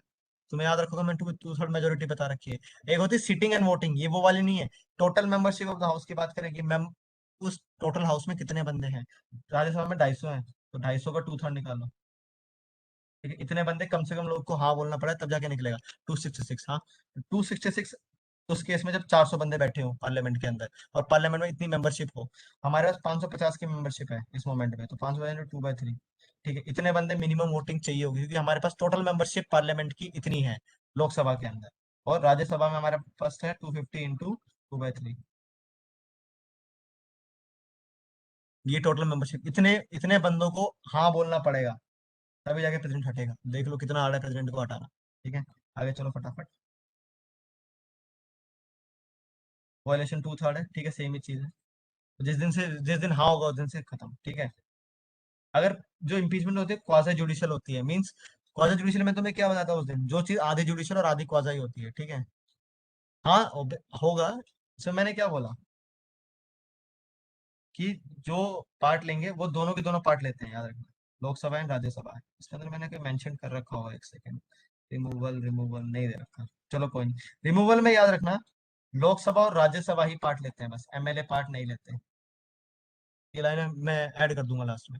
तुम्हें याद रखोगे, मैंने 2/3 मेजोरिटी बता रखी है। एक होती है सिटिंग एंड वोटिंग, ये वो वाली नहीं है। Total membership of the house की बात करें कि मैम उस टोटल हाउस में कितने बंदे हैं। राज्यसभा में 250 हैं, तो 250 का 2/3 निकालो। ठीक है, इतने बंदे कम से कम लोग को हाँ बोलना पड़ा, तब जाके निकलेगा 266। हाँ, 266। उस केस में जब 400 बंदे बैठे हो पार्लियामेंट के अंदर, और पार्लियामेंट में इतनी मेंबरशिप हो, हमारे पास 550 की मेंबरशिप है इस मोमेंट में, तो 500 2/3। ठीक है, इतने बंदे मिनिमम वोटिंग चाहिए होगी, क्योंकि हमारे पास टोटल मेंबरशिप पार्लियामेंट की इतनी है लोकसभा के अंदर, और राज्यसभा में हमारे पास है 250 इंटू 2/3। ये टोटल मेंबरशिप, इतने इतने बंदों को हाँ बोलना पड़ेगा, तभी जाके प्रेसिडेंट हटेगा। देख लो कितना हार्ड है प्रेसिडेंट को हटाना। ठीक है। आगे चलो फटाफट। वॉयलेशन 2/3 है। ठीक है, सेम ही चीज है। जिस दिन हाँ होगा उस दिन से खत्म। ठीक है। अगर जो इम्पीचमेंट होती है क्वाजा जुडिशियल होती है, मींस क्वाजा जुडिशियल में तुम्हें क्या बताता है उस दिन, जो चीज आधी जुडिशियल और आधी क्वाजा ही होती है। ठीक है। हाँ, होगा। इसमें मैंने क्या बोला कि जो पार्ट लेंगे वो दोनों के दोनों पार्ट लेते हैं, याद रखना। लोकसभा एंड राज्यसभा है, इसके अंदर मैंने कोई मेंशन कर रखा होगा, एक सेकंड। रिमूवल रिमूवल नहीं दे रखा, चलो कोई नहीं। रिमूवल में याद रखना, लोकसभा और राज्यसभा ही पार्ट लेते हैं, बस एमएलए पार्ट नहीं लेते। ये लाइन मैं ऐड कर दूंगा लास्ट में।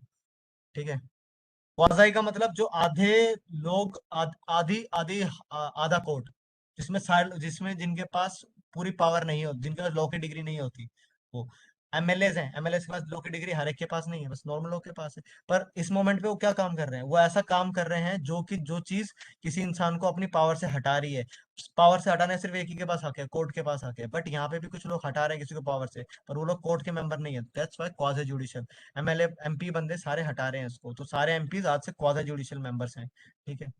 ठीक है। क्वाजाई का मतलब जो आधे लोग, आधी आधी आधा कोर्ट, जिसमें जिनके पास पूरी पावर नहीं होती, जिनके पास लॉ की डिग्री नहीं होती, वो एमएलएज हैं। एमएलएज के पास लॉ की डिग्री हर एक के पास नहीं है, बस नॉर्मल लोग के पास है। पर इस मोमेंट पे वो क्या काम कर रहे हैं, वो ऐसा काम कर रहे हैं जो चीज किसी इंसान को अपनी पावर से हटा रही है। पावर से हटाने सिर्फ एक ही के पास हक है, कोर्ट के पास हक है, बट यहाँ पे भी कुछ लोग हटा रहे हैं किसी को पावर से, पर वो लोग कोर्ट के मेंबर नहीं है, that's why quasi judicial. MLA MP बंदे सारे हटा रहे हैं इसको, तो सारे एमपीज आज से क्वाजी जुडिशियल मेंबर्स हैं। ठीक है।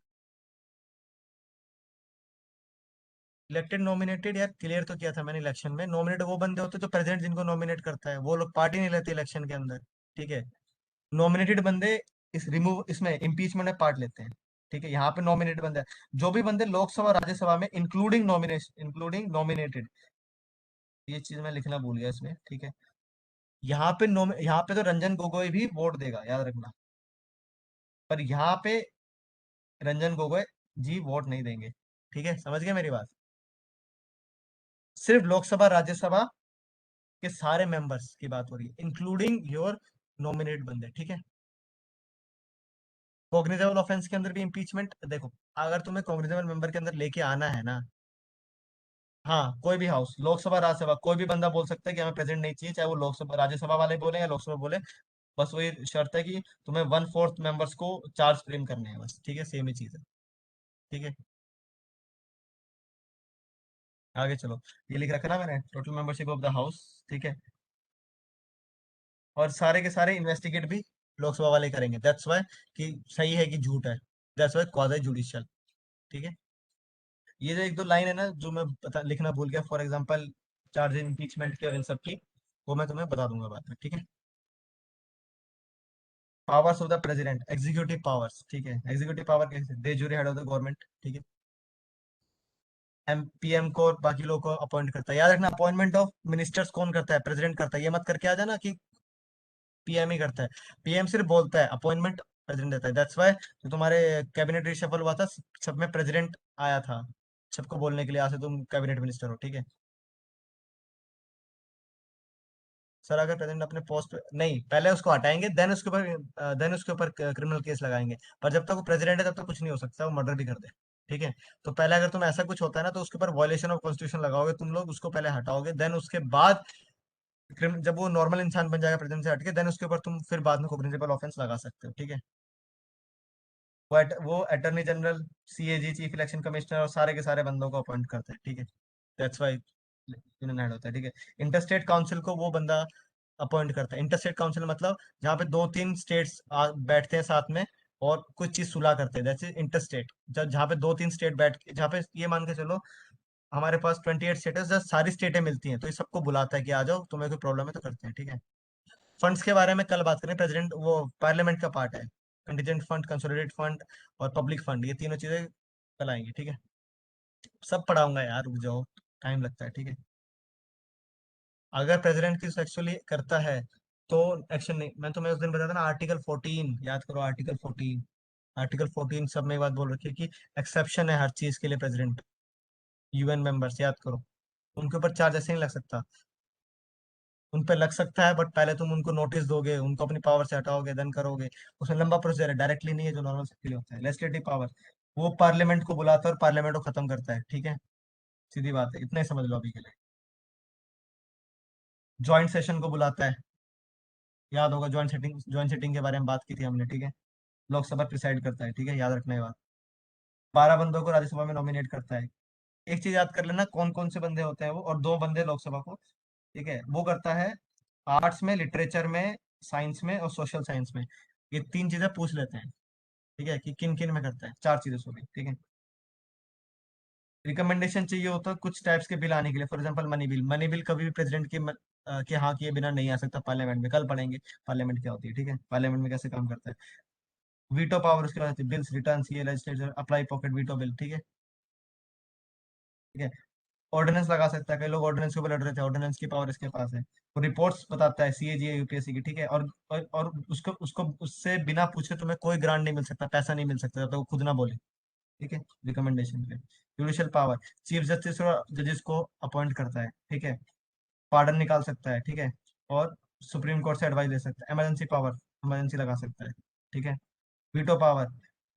इलेक्टेड नॉमिनेटेड यार क्लियर तो किया था मैंने, इलेक्शन में नॉमिनेट वो बंदे होते हैं जो प्रेसिडेंट जिनको नॉमिनेट करता है, वो लोग पार्टी नहीं लेते इलेक्शन के अंदर। ठीक है। नॉमिनेटेड बंदे इसमें इम्पीचमेंट में पार्ट लेते हैं। ठीक है, यहाँ पे नॉमिनेटेड बंदे, जो भी बंदे लोकसभा राज्यसभा में इंक्लूडिंग नॉमिनेटेड, ये चीज मैं लिखना भूल गया इसमें। ठीक है। यहाँ पे तो रंजन गोगोई भी वोट देगा, याद रखना, पर यहाँ पे रंजन गोगोई जी वोट नहीं देंगे। ठीक है, समझ गए मेरी बात। सिर्फ लोकसभा राज्यसभा के सारे मेंबर्स की बात हो रही है, इंक्लूडिंग योर नॉमिनेट बंदे। ठीक है। कॉग्निजेबल ऑफेंस के अंदर भी इम्पीचमेंट देखो, अगर तुम्हें कॉग्निजेबल मेंबर के अंदर लेके आना है ना, हाँ, कोई भी हाउस, लोकसभा राज्यसभा, कोई भी बंदा बोल सकता है कि हमें प्रेसिडेंट नहीं चाहिए, चाहे वो लोकसभा राज्यसभा वाले बोले या लोकसभा बोले। बस वही शर्त है कि तुम्हें 1/4 मेंबर्स को चार्ज फ्रेम करने हैं, बस। ठीक है, सेम ही चीज है। ठीक है। आगे चलो, ये लिख रखा ना मैंने, total membership of the house, ठीक है। और सारे के सारे इन्वेस्टिगेट भी लोकसभा वाले करेंगे, दैट्स वाई कि सही है कि झूठ है, दैट्स वाई क्वाजी जुडिशियल, ठीक है। ये जो एक दो लाइन है ना जो मैं बता लिखना भूल गया, फॉर एग्जांपल चार्ज इम्पीचमेंट की और इन सब की, वो मैं तुम्हें बता दूंगा बाद में, ठीक है। Powers of the president, executive powers, ठीक है। एग्जीक्यूटिव पावर कैसे, de jure head of the government, ठीक है। एम पीएम को और बाकी लोगों को अपॉइंट करता है, याद रखना अपॉइंटमेंट ऑफ मिनिस्टर्स कौन करता है, प्रेसिडेंट करता है, ये मत करके आ जाना कि पीएम ही करता है। पीएम सिर्फ बोलता है, अपॉइंटमेंट प्रेसिडेंट देता है, दैट्स वाई जो तुम्हारे कैबिनेट रिशफल हुआ था, सब में प्रेसिडेंट आया था, सबको बोलने के लिए, आज से तुम कैबिनेट मिनिस्टर हो, ठीक है। सर अगर प्रेसिडेंट अपने पोस्ट पे नहीं, पहले उसको हटाएंगे, देन उसके ऊपर क्रिमिनल केस लगाएंगे, पर जब तक वो प्रेसिडेंट है तब तक कुछ नहीं हो सकता, वो मर्डर भी कर दे, ठीक है। तो पहले अगर तुम ऐसा कुछ होता है ना तो उसके ऊपर वॉयलेशन ऑफ कॉन्स्टिट्यूशन लगाओगे तुम लोग, उसको पहले हटाओगे, देन उसके बाद जब वो नॉर्मल इंसान बन जाएगा प्रेसिडेंट से हटके, देन उसके ऊपर तुम फिर बाद में कॉग्निजेबल ऑफेंस लगा सकते हो, ठीक है। वो attorney general, CAG, chief election commissioner और सारे के सारे बंदों को अपॉइंट करते हैं, ठीक है। दैट्स वाई यूनियन हेड होता है, ठीक है। इंटरस्टेट काउंसिल को वो बंदा अपॉइंट करता है, इंटरस्टेट काउंसिल मतलब जहाँ पे दो तीन स्टेट्स बैठते हैं साथ में और कुछ चीज सुलह करते हैं, जैसे इंटरस्टेट, जब जहाँ पे दो तीन स्टेट बैठ के, जहाँ पे ये मान के चलो हमारे पास 28 स्टेट है, जब सारी स्टेटें मिलती हैं तो ये सबको बुलाता है कि आ जाओ, तुम्हें कोई प्रॉब्लम है तो करते हैं, ठीक है। फंड्स के बारे में कल बात करें, प्रेसिडेंट वो पार्लियामेंट का पार्ट है, कंटीजेंट फंड, कंसोलिडेटेड फंड और पब्लिक फंड, ये तीनों चीजें कल आएंगी, ठीक है। सब पढ़ाऊंगा यार, रुक जाओ, टाइम लगता है, ठीक है। अगर प्रेसिडेंट किस एक्चुअली करता है तो एक्शन नहीं, मैं तुम्हें उस दिन बताया था ना, आर्टिकल 14 याद करो, आर्टिकल 14 सब में एक बात बोल रखी है कि एक्सेप्शन है हर चीज के लिए, प्रेसिडेंट, यूएन मेंबर्स याद करो, उनके ऊपर चार्ज ऐसे नहीं लग सकता, उन पे लग सकता है बट पहले तुम उनको नोटिस दोगे, उनको अपनी पावर से हटाओगे, देन करोगे, उसमें लंबा प्रोसीजर है, डायरेक्टली नहीं है जो नॉर्मल सबके लिए होता है। लेजिस्लेटिव पावर, वो पार्लियामेंट को बुलाता है और पार्लियामेंट को खत्म करता है, ठीक है। सीधी बात है, इतना ही समझ लो अभी के लिए। ज्वाइंट सेशन को बुलाता है, याद होगा, ज्वाइंट सेटिंग के बारे में बात की थी हमने, ठीक है। लोकसभा प्रिसाइड करता है, ठीक है, याद रखना ये बात। 12 बंदों को राज्यसभा में नॉमिनेट करता है। एक चीज याद कर लेना, कौन कौन से बंदे होते हैं वो, और दो बंदे लोकसभा को, ठीक है, वो करता है आर्ट्स में, लिटरेचर में, साइंस में और सोशल साइंस में, ये तीन चीजें पूछ लेते हैं, ठीक है, कि किन किन में करता है, चार चीजें सॉरी, ठीक है। रिकमेंडेशन चाहिए होता है कुछ टाइप्स के बिल आने के लिए, फॉर एग्जांपल मनी बिल कभी भी प्रेसिडेंट के हाँ किए बिना नहीं आ सकता पार्लियामेंट में, कल पढ़ेंगे पार्लियामेंट क्या होती है, ठीक है, पार्लियामेंट में कैसे काम करता है। वीटो पावर उसके बाद बिल्स रिटर्न, ये legislature apply pocket veto bill, ठीक है, ठीक है। ऑर्डिनेंस लगा सकता है, कई लोग ऑर्डिनेंस के ऊपर लड़ रहे थे, ऑर्डिनेंस की पावर इसके पास है। वो रिपोर्ट्स बताता है, सीएजी यूपीएससी की, ठीक है। और उसको उसको उससे बिना पूछे तुम्हें कोई ग्रांट नहीं मिल सकता, पैसा नहीं मिल सकता जब तक वो खुद ना बोले, ठीक है। रिकमेंडेशन पे जुडिशियल पावर, चीफ जस्टिस और जजेस को अपॉइंट करता है, ठीक है। पार्डन निकाल सकता है, ठीक है। और सुप्रीम कोर्ट से एडवाइस ले सकता है। इमरजेंसी पावर, इमरजेंसी लगा सकता है, ठीक है। वीटो पावर,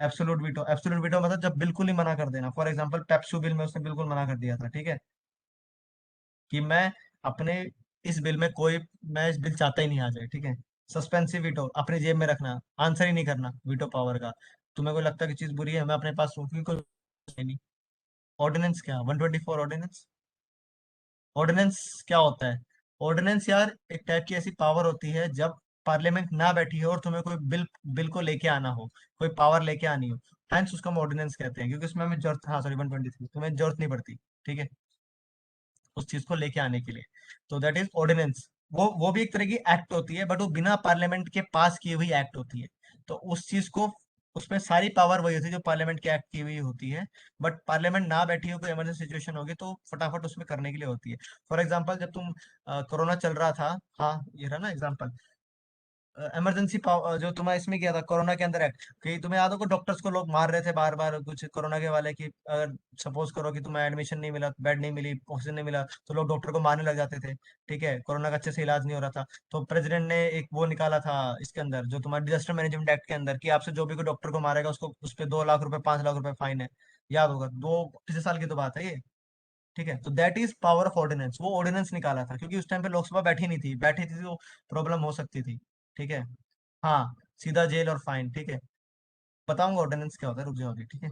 एब्सोल्यूट वीटो मतलब जब बिल्कुल ही मना कर देना, फॉर एग्जांपल पेप्सू बिल में उसने बिल्कुल मना कर दिया था, ठीक है, कि मैं अपने इस बिल में कोई, मैं इस बिल चाहता ही नहीं आ जाए, ठीक है। सस्पेंसिव वीटो, अपनी जेब में रखना, आंसर ही नहीं करना, वीटो पावर का, तुम्हें कोई लगता है कि चीज बुरी है, मैं अपने पास रखूंगी, कोई नहीं। ऑर्डिनेंस क्या, 124 ऑर्डिनेंस, ऑर्डिनेंस क्या होता है, ऑर्डिनेंस यार एक टाइप की ऐसी पावर होती है जब पार्लियामेंट ना बैठी हो और तुम्हें कोई बिल बिल को लेके आना हो, कोई पावर लेके आनी हो, हैंस उसको हम ऑर्डिनेंस कहते हैं, क्योंकि उसमें हमें जरूरत, हाँ सॉरी 123, तुम्हें जरूरत नहीं पड़ती, ठीक है, उस चीज को लेके आने के लिए, तो दैट इज ऑर्डिनेंस। वो भी एक तरह की एक्ट होती है बट वो बिना पार्लियामेंट के पास की हुई एक्ट होती है, तो उस चीज को, उसमें सारी पावर वही होती है जो पार्लियामेंट की एक्ट की हुई होती है, बट पार्लियामेंट ना बैठी हो, कोई इमरजेंसी सिचुएशन होगी तो फटाफट उसमें करने के लिए होती है। फॉर एग्जाम्पल जब तुम कोरोना चल रहा था, हाँ ये रहा ना एग्जाम्पल, इमरजेंसी जो तुम्हारा इसमें किया था कोरोना के अंदर एक्ट, कि तुम्हें याद होगा डॉक्टर्स को लोग मार रहे थे बार बार कुछ कोरोना के वाले, कि अगर सपोज करो कि तुम्हें एडमिशन नहीं मिला, बेड नहीं मिली, ऑक्सीजन नहीं मिला, तो लोग डॉक्टर को मारने लग जाते थे, ठीक है, कोरोना का अच्छे से इलाज नहीं हो रहा था, तो प्रेसिडेंट ने एक वो निकाला था इसके अंदर, जो तुम्हारे डिजास्टर मैनेजमेंट एक्ट के अंदर, कि आपसे जो भी कोई डॉक्टर को मारेगा उसको, उस पर 2 लाख रुपए, 5 लाख रुपए फाइन है, याद होगा, दो पिछले साल की तो बात है ये, ठीक है। तो that is power of ordinance, वो ऑर्डिनेंस निकाला था क्योंकि उस टाइम पे लोकसभा बैठी नहीं थी, बैठी थी तो प्रॉब्लम हो सकती थी, ठीक है। हाँ, सीधा जेल और फाइन, ठीक है। बताऊंगा ऑर्डिनेंस क्या होता है, रुक जाओ अभी, ठीक है।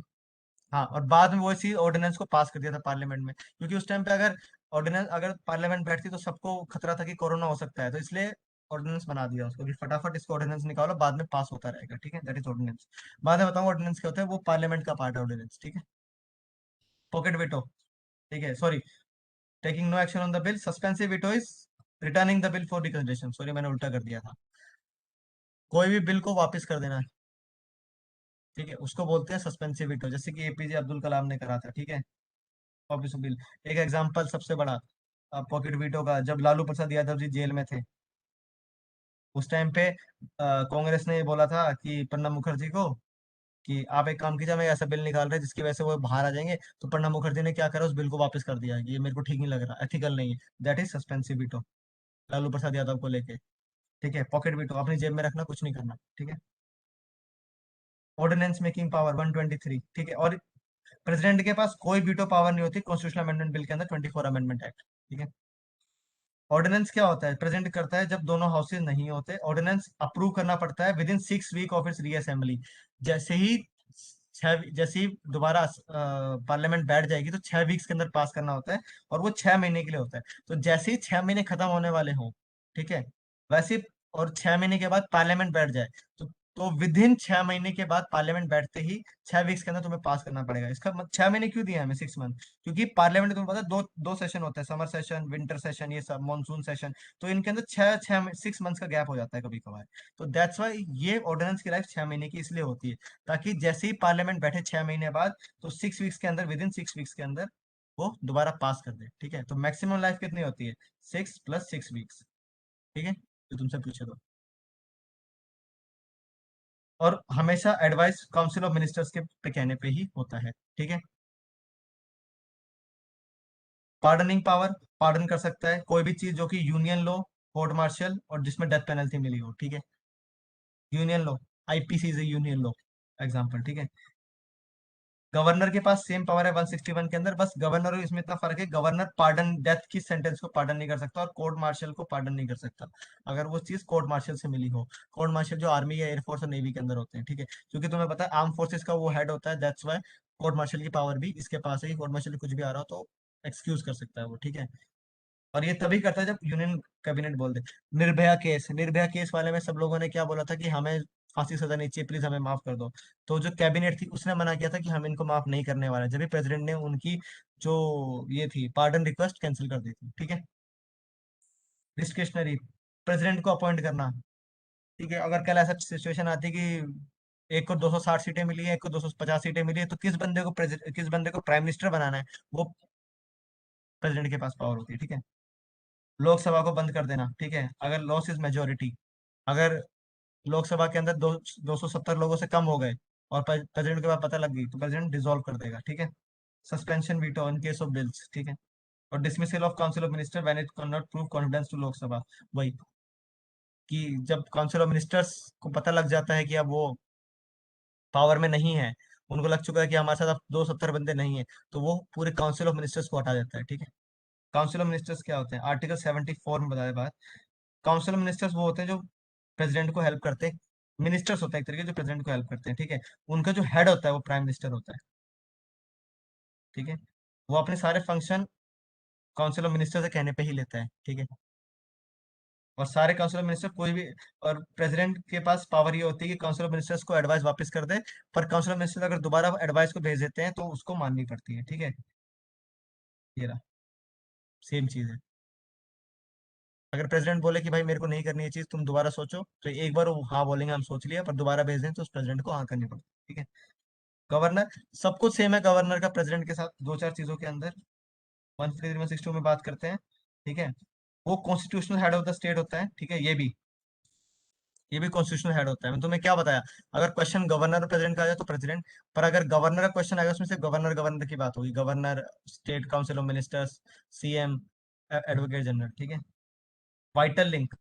हाँ, और बाद में वो इसी ऑर्डिनेंस को पास कर दिया था पार्लियामेंट में, क्योंकि उस टाइम पे अगर ऑर्डिनेंस, अगर पार्लियामेंट बैठती तो सबको खतरा था कि कोरोना हो सकता है, तो इसलिए ऑर्डिनेंस बना दिया उसको कि फटाफट इसको ऑर्डिनेंस निकालो, बाद में पास होता रहेगा, ठीक है, दैट इज ऑर्डिनेंस। बाद में बताऊंगा ऑर्डिनेंस क्या होता है, वो पार्लियामेंट का पार्ट है ऑर्डिनेंस, ठीक है। पॉकेट वेटो, ठीक है, sorry, taking no action on the bill. Suspensive veto is returning the bill for reconsideration, sorry मैंने उल्टा कर दिया था। कोई भी बिल को वापस कर देना, ठीक है, उसको बोलते हैं सस्पेंसिव वेटो, जैसे कि एपीजे अब्दुल कलाम ने करा था, ठीक है, वापस बिल। एक एग्जांपल सबसे बड़ा पॉकेट वीटो का, जब लालू प्रसाद यादव जी जेल में थे, उस टाइम पे कांग्रेस ने बोला था कि प्रणब मुखर्जी को कि आप एक काम कीजिए, हम एक ऐसा बिल निकाल रहे हैं जिसकी वजह से वो बाहर आ जाएंगे, तो प्रणब मुखर्जी ने क्या करा, उस बिल को वापस कर दिया कि ये मेरे को ठीक नहीं लग रहा, एथिकल नहीं है। That is suspensive veto, Lalu Prasad Yadav को लेके, ठीक है। पॉकेट वीटो अपनी जेब में रखना, कुछ नहीं करना, ठीक है। ऑर्डिनेंस मेकिंग पावर 123, ठीक है। और प्रेसिडेंट के पास कोई वीटो पावर नहीं होती कॉन्स्टिट्यूशनल अमेंडमेंट बिल के अंदर, 24 अमेंडमेंट एक्ट, ठीक है। ऑर्डिनेंस क्या होता है, प्रेजेंट करता है जब दोनों हाउसेज नहीं होते, ऑर्डिनेंस अप्रूव करना पड़ता है within 6 week of its reassembly. जैसे ही जैसे ही दोबारा पार्लियामेंट बैठ जाएगी तो 6 वीक्स के अंदर पास करना होता है, और वो 6 महीने के लिए होता है। तो जैसे ही 6 महीने खत्म होने वाले हों, ठीक है, वैसे ही, और 6 महीने के बाद पार्लियामेंट बैठ जाए, तो विद इन 6 महीने के बाद पार्लियामेंट बैठते ही 6 वीक्स के अंदर तुम्हें पास करना पड़ेगा। इसका 6 महीने क्यों दिया है हमें, 6 मंथ, क्योंकि पार्लियामेंट तुम्हें पता है दो दो सेशन होते हैं, समर सेशन, विंटर सेशन, ये सब मॉनसून सेशन। तो इनके अंदर छह छह 6 मंथ्स का गैप हो जाता है कभी कभार। तो दैट्स वाई ये ऑर्डिनेंस की लाइफ 6 महीने की इसलिए होती है, ताकि जैसे ही पार्लियामेंट बैठे 6 महीने बाद, तो 6 वीक्स के अंदर, विद इन 6 वीक्स के अंदर वो दोबारा पास कर दे, ठीक है। तो मैक्सिमम लाइफ कितनी होती है, 6 + 6 वीक्स, ठीक है, तो तुमसे पूछे तो। और हमेशा एडवाइस काउंसिल ऑफ मिनिस्टर्स के पे कहने पे ही होता है, ठीक है। पार्डनिंग पावर, पार्डन कर सकता है कोई भी चीज जो कि यूनियन लो, कोर्ट मार्शल, और जिसमें डेथ पेनल्टी मिली हो, ठीक है। Union low, IPC is union low example, ठीक है। गवर्नर के पास सेम पावर है 161 के अंदर, बस गवर्नर और इसमें इतना फर्क है, गवर्नर पार्डन, डेथ की सेंटेंस को पार्डन नहीं कर सकता, और कोर्ट मार्शल को पार्डन नहीं कर सकता अगर वो चीज कोर्ट मार्शल से मिली हो। कोर्ट मार्शल जो आर्मी या एयरफोर्स और नेवी के अंदर होते हैं, ठीक है, क्योंकि तुम्हें पता है आर्म फोर्सेस का वो हेड होता है, दैट्स वाई कोर्ट मार्शल की पावर भी इसके पास है कि कोर्ट मार्शल कुछ भी आ रहा हो तो एक्सक्यूज कर सकता है वो, ठीक है। और ये तभी करता है जब यूनियन कैबिनेट बोल दे। निर्भया केस, निर्भया केस वाले में सब लोगों ने क्या बोला था कि हमें फांसी सजा नहीं चाहिए, प्लीज हमें माफ कर दो। तो जो कैबिनेट थी उसने मना किया था कि हम इनको माफ नहीं करने वाले, जब भी प्रेसिडेंट ने उनकी जो ये थी पार्डन रिक्वेस्ट कैंसिल कर दी थी, ठीक है। डिस्क्रिशनरी, प्रेसिडेंट को अपॉइंट करना, ठीक है। अगर कल ऐसा सिचुएशन आती है कि एक को 260 सीटें मिली है, एक को 250 सीटें मिली है, तो किस बंदे को प्राइम मिनिस्टर बनाना है, वो प्रेसिडेंट के पास पावर होती है, ठीक है। लोकसभा को बंद कर देना, ठीक है, अगर लॉस इज मेजोरिटी, अगर लोकसभा के अंदर 270 लोगों से कम हो गए और प्रेसिडेंट के पास पता लग गई, तो प्रेसिडेंट डिसॉल्व कर देगा, ठीक है। Suspension veto in case of bills, ठीक है। और dismissal of council of minister when it can not prove confidence to Lok Sabha, वही कि जब काउंसिल ऑफ मिनिस्टर्स को पता लग जाता है कि अब वो पावर में नहीं है, उनको लग चुका है कि हमारे साथ अब 270 बंदे नहीं है, तो वो पूरे काउंसिल ऑफ मिनिस्टर्स को हटा देता है, ठीक है। काउंसिल ऑफ मिनिस्टर्स क्या होते हैं, आर्टिकल 74 में बताया बात। काउंसिल ऑफ मिनिस्टर्स वो होते हैं जो प्रेसिडेंट को हेल्प करते हैं, मिनिस्टर्स होते हैं एक तरीके जो प्रेसिडेंट को हेल्प करते हैं, ठीक है। उनका जो हेड होता है वो प्राइम मिनिस्टर होता है, ठीक है। वो अपने सारे फंक्शन काउंसिल ऑफ मिनिस्टर से कहने पे ही लेता है, ठीक है। और सारे काउंसिल ऑफ मिनिस्टर कोई भी, और प्रेसिडेंट के पास पावर ये होती है कि काउंसिल ऑफ मिनिस्टर्स को एडवाइस वापस कर दे, पर काउंसिल ऑफ मिनिस्टर अगर दोबारा एडवाइस को भेज देते हैं तो उसको माननी पड़ती है, ठीक है। ये रहा, सेम चीज है। अगर प्रेसिडेंट बोले कि भाई मेरे को नहीं करनी ये चीज, तुम दोबारा सोचो, तो एक बार वो हाँ बोलेंगे हम सोच लिया, पर दोबारा भेज दें तो उस प्रेसिडेंट को हाँ करनी पड़ती है, ठीक है। गवर्नर, सब कुछ सेम है गवर्नर का प्रेसिडेंट के साथ, दो चार चीजों के अंदर 153 162 में बात करते हैं, ठीक है। वो constitutional head of the state होता है, ठीक है। ये भी कॉन्स्टिट्यूशनल हेड होता है। मैं तुम्हें क्या बताया, अगर क्वेश्चन गवर्नर और प्रेसिडेंट का आ जाए तो प्रेसिडेंट, पर अगर गवर्नर का क्वेश्चन आएगा उसमें सिर्फ गवर्नर गवर्नर की बात होगी, governor, state council of ministers, CM, advocate general, ठीक है। वाइटल लिंक,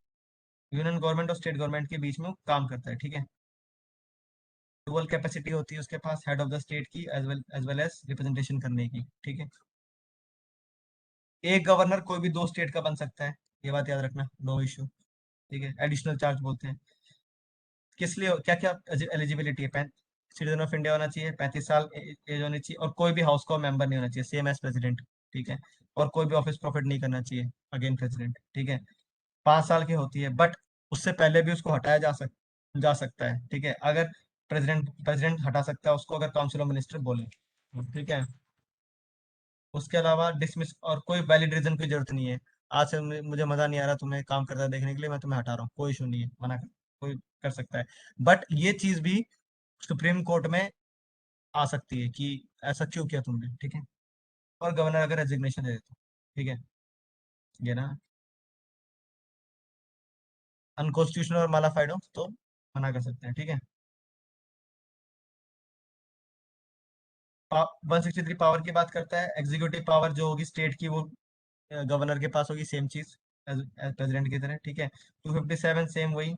यूनियन गवर्नमेंट और स्टेट गवर्नमेंट के बीच में वो काम करता है, ठीक है। डुअल कैपेसिटी होती है उसके पास हेड ऑफ द स्टेट की, एज वेल एज रिप्रेजेंटेशन करने की, ठीक है। एक गवर्नर कोई भी दो स्टेट का बन सकता है, ये बात याद रखना, नो इश्यू, ठीक है। एडिशनल चार्ज बोलते हैं, किस लिए, क्या क्या एलिजिबिलिटी है, सिटीजन ऑफ इंडिया होना चाहिए, 35 साल एज होनी चाहिए, और कोई भी हाउस का मेंबर नहीं होना चाहिए, सेम एज प्रेसिडेंट। ठीक है। और कोई भी ऑफिस प्रॉफिट नहीं करना चाहिए, अगेन प्रेसिडेंट। ठीक है। 5 साल की होती है, बट उससे पहले भी उसको हटाया जा सकता है। ठीक है। अगर प्रेसिडेंट हटा सकता है उसको, अगर काउंसिल ऑफ मिनिस्टर बोले। ठीक है। उसके अलावा डिसमिस, और कोई वैलिड रीजन की जरूरत नहीं है। आज से मुझे मजा नहीं आ रहा तुम्हें काम करता देखने के लिए, मैं तुम्हें हटा रहा हूँ, कोई इशू नहीं है, कोई कर सकता है। बट ये चीज भी सुप्रीम कोर्ट में आ सकती है कि ऐसा क्यों किया तुमने। ठीक है। और गवर्नर अगर रेजिग्नेशन दे देता। ठीक है। ये ना अनकॉन्स्टिट्यूशनल और मालाफाइड हो तो मना कर सकते हैं। ठीक है। 163 पावर की बात करता है। एग्जीक्यूटिव पावर जो होगी स्टेट की, वो गवर्नर के पास होगी, सेम चीज एज प्रेसिडेंट की तरह। ठीक है। 257 सेम वही,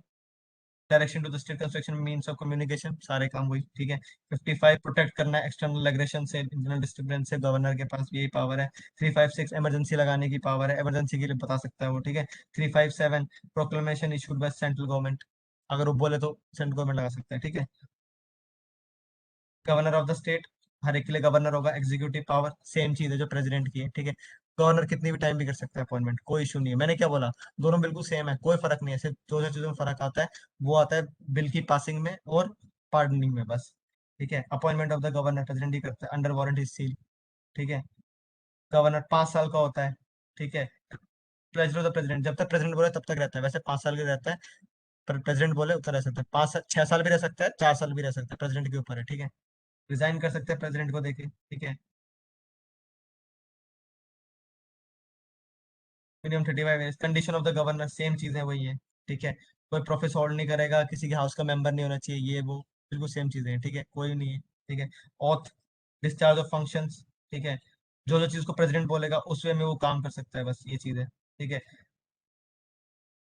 direction to the state construction means of communication, सारे काम वही। ठीक है। 55 प्रोटेक्ट करना एक्सटर्नल एग्रेशन से, इंटरनल डिस्टर्बेंस से, गवर्नर के पास भी यही पावर है। 356 इमरजेंसी लगाने की पावर है, इमरजेंसी के लिए बता सकता है वो। ठीक है। 357 proclamation issued by central government, अगर वो बोले तो सेंट्रल गवर्नमेंट लगा सकता है। ठीक है। गवर्नर ऑफ द स्टेट, हर एक के लिए गवर्नर होगा। एग्जीक्यूटिव पावर सेम चीज है जो प्रेसिडेंट की है। ठीक है। गवर्नर कितनी भी टाइम भी कर सकता है अपॉइंटमेंट, कोई इशू नहीं है। मैंने क्या बोला, दोनों बिल्कुल सेम है, कोई फर्क नहीं है। सिर्फ दो चीजों में फर्क आता है, वो आता है बिल की पासिंग में और पार्डनिंग में, बस। ठीक है। Appointment of the governor president ही करता है, अंडर वारंट इज सील। ठीक है। गवर्नर 5 साल का होता है। ठीक है। प्लेजर ऑफ द प्रेसिडेंट, जब तक प्रेसिडेंट बोले तब तक रहता है, वैसे 5 साल का रहता है। पर प्रेसिडेंट बोले उतना रह सकता है, 6 साल भी रह सकता है, 4 साल भी रह सकता है, प्रेसिडेंट के ऊपर है। ठीक है। रिजाइन कर सकते हैं प्रेसिडेंट को देके। ठीक है। Minimum 35 condition of the governor same चीज है, वही है। ठीक है। कोई प्रोफेस होल्ड नहीं करेगा, किसी के हाउस का मेंबर नहीं होना चाहिए, ये वो बिल्कुल सेम चीजें हैं। ठीक है। कोई नहीं है। ठीक है। Auth, discharge of functions. ठीक है। जो जो चीज को प्रेसिडेंट बोलेगा उस वे में वो काम कर सकता है, बस ये चीज है। ठीक है।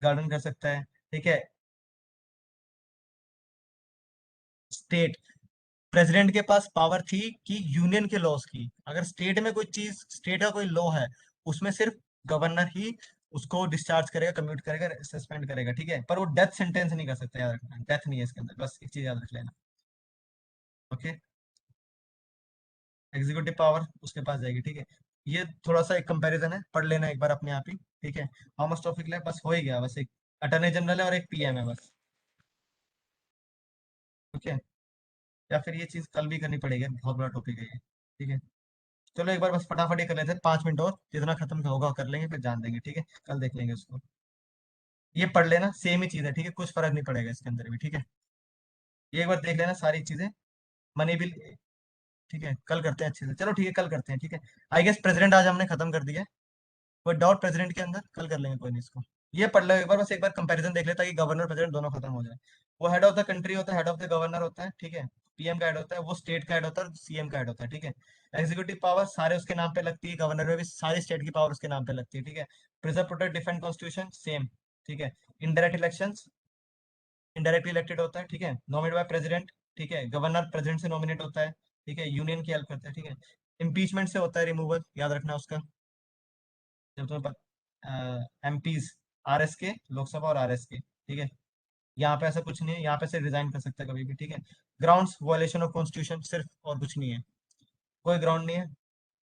गार्डन कर सकता है। ठीक है। स्टेट, प्रेसिडेंट के पास पावर थी कि यूनियन के लॉस की, अगर स्टेट में कोई चीज, स्टेट का कोई लॉ है, उसमें सिर्फ गवर्नर ही उसको डिस्चार्ज करेगा, कम्यूट करेगा, सस्पेंड करेगा। ठीक है। पर वो डेथ सेंटेंस नहीं कर सकता, याद रखना, डेथ नहीं है इसके अंदर, बस एक चीज याद रख लेना। ओके। एग्जीक्यूटिव पावर उसके पास जाएगी। ठीक है। ये थोड़ा सा एक कंपैरिजन है, पढ़ लेना एक बार अपने आप ही। ठीक है। हाउ मच टॉपिक है, बस हो ही गया, बस एक अटॉर्नी जनरल है और एक पीएम है, बस। ओके। या फिर ये चीज कल भी करनी पड़ेगी, बहुत बड़ा टॉपिक है ये। ठीक है। चलो एक बार बस फटाफट ये कर लेते हैं, 5 मिनट और, जितना खत्म होगा कर लेंगे, फिर जान देंगे। ठीक है। कल देख लेंगे उसको। ये पढ़ लेना, सेम ही चीज है। ठीक है। कुछ फर्क नहीं पड़ेगा इसके अंदर भी। ठीक है। ये एक बार देख लेना सारी चीजें। Money bill. ठीक है। कल करते हैं अच्छे से, चलो ठीक है, कल करते हैं। ठीक है। आई गेस प्रेसिडेंट आज हमने खत्म कर दिया है। कोई डाउट प्रेसिडेंट के अंदर, कल कर लेंगे, कोई नहीं इसको। ये पढ़ लो एक बार, बस एक बार कंपैरिजन देख ले, ताकि गवर्नर प्रेसिडेंट दोनों खत्म हो जाए। वो हेड ऑफ द कंट्री होता है, हेड ऑफ द गवर्नर होता है। ठीक है। पीएम का हेड होता है, वो स्टेट का हेड होता है, सीएम का हेड होता है। ठीक है। एग्जीक्यूटिव पावर सारे उसके नाम पे लगती है, गवर्नर में भी सारी स्टेट की पावर उसके नाम पे लगती है। ठीक है। Preserve, protect, defend constitution same. ठीक है। इनडायरेक्ट इलेक्शंस, इनडायरेक्टली इलेक्टेड होता है। ठीक है। Nominate by president. ठीक है। गवर्नर प्रेसिडेंट से नॉमिनेट होता है। ठीक है। यूनियन की हेल्प करता है। ठीक है। इम्पीचमेंट से होता है रिमूवल, याद रखना उसका। जब तुम्हें एमपीज, आरएस के, लोकसभा और आरएस के। ठीक है। यहाँ पे ऐसा कुछ नहीं है, यहाँ पे से रिजाइन कर सकता है कभी भी। ठीक है। ग्राउंड्स वायलेशन ऑफ कॉन्स्टिट्यूशन सिर्फ, और कुछ नहीं है, कोई ग्राउंड नहीं है।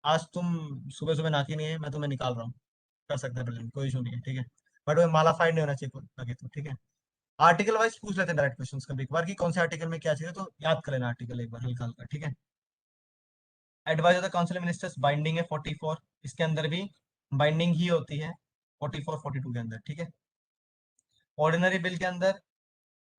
आज तुम सुबह सुबह नाती नहीं है, मैं तुम्हें निकाल रहा हूँ, कर सकता है प्रेसिडेंट, कोई इशू नहीं है। ठीक है। बट वो मालाफाइड नहीं होना चाहिए लगे तो। ठीक है। आर्टिकल वाइज पूछ लेते हैं डायरेक्ट क्वेश्चन कभी एक बार, कि कौन से आर्टिकल में क्या चाहिए, तो याद कर लेना आर्टिकल एक बार हल्का हल्का। ठीक है। Advice of the council ministers binding है 44, इसके अंदर भी बाइंडिंग ही होती है 44 42 के अंदर। ठीक है। ऑर्डिनरी बिल के अंदर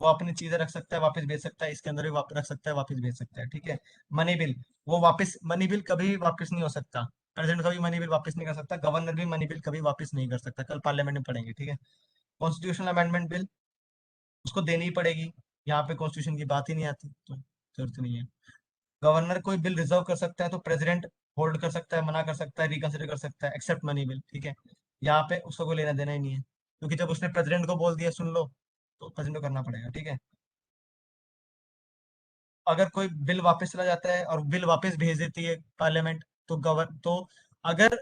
वो अपनी चीजें रख सकता है, वापस भेज सकता है, इसके अंदर भी रख सकता है, वापस भेज सकता है। ठीक है। मनी बिल, वो वापस, मनी बिल कभी भी वापस नहीं हो सकता, प्रेसिडेंट कभी मनी बिल वापस नहीं कर सकता, गवर्नर भी मनी बिल कभी वापस नहीं कर सकता, कल पार्लियामेंट में पढ़ेंगे। ठीक है। कॉन्स्टिट्यूशनल अमेंडमेंट बिल, उसको देनी ही पड़ेगी, यहाँ पे कॉन्स्टिट्यूशन की बात ही नहीं आती, तो जरूरत नहीं है। गवर्नर कोई बिल रिजर्व कर सकता है, तो प्रेसिडेंट होल्ड कर सकता है, मना कर सकता है, रिकंसिडर कर सकता है, एक्सेप्ट मनी बिल। ठीक है। यहाँ पे उसको कोई लेना देना ही नहीं है, क्योंकि जब उसने प्रेसिडेंट को बोल दिया सुन लो, तो प्रेसिडेंट को करना पड़ेगा। ठीक है। अगर कोई बिल वापस चला जाता है और बिल वापस भेज देती है पार्लियामेंट, तो अगर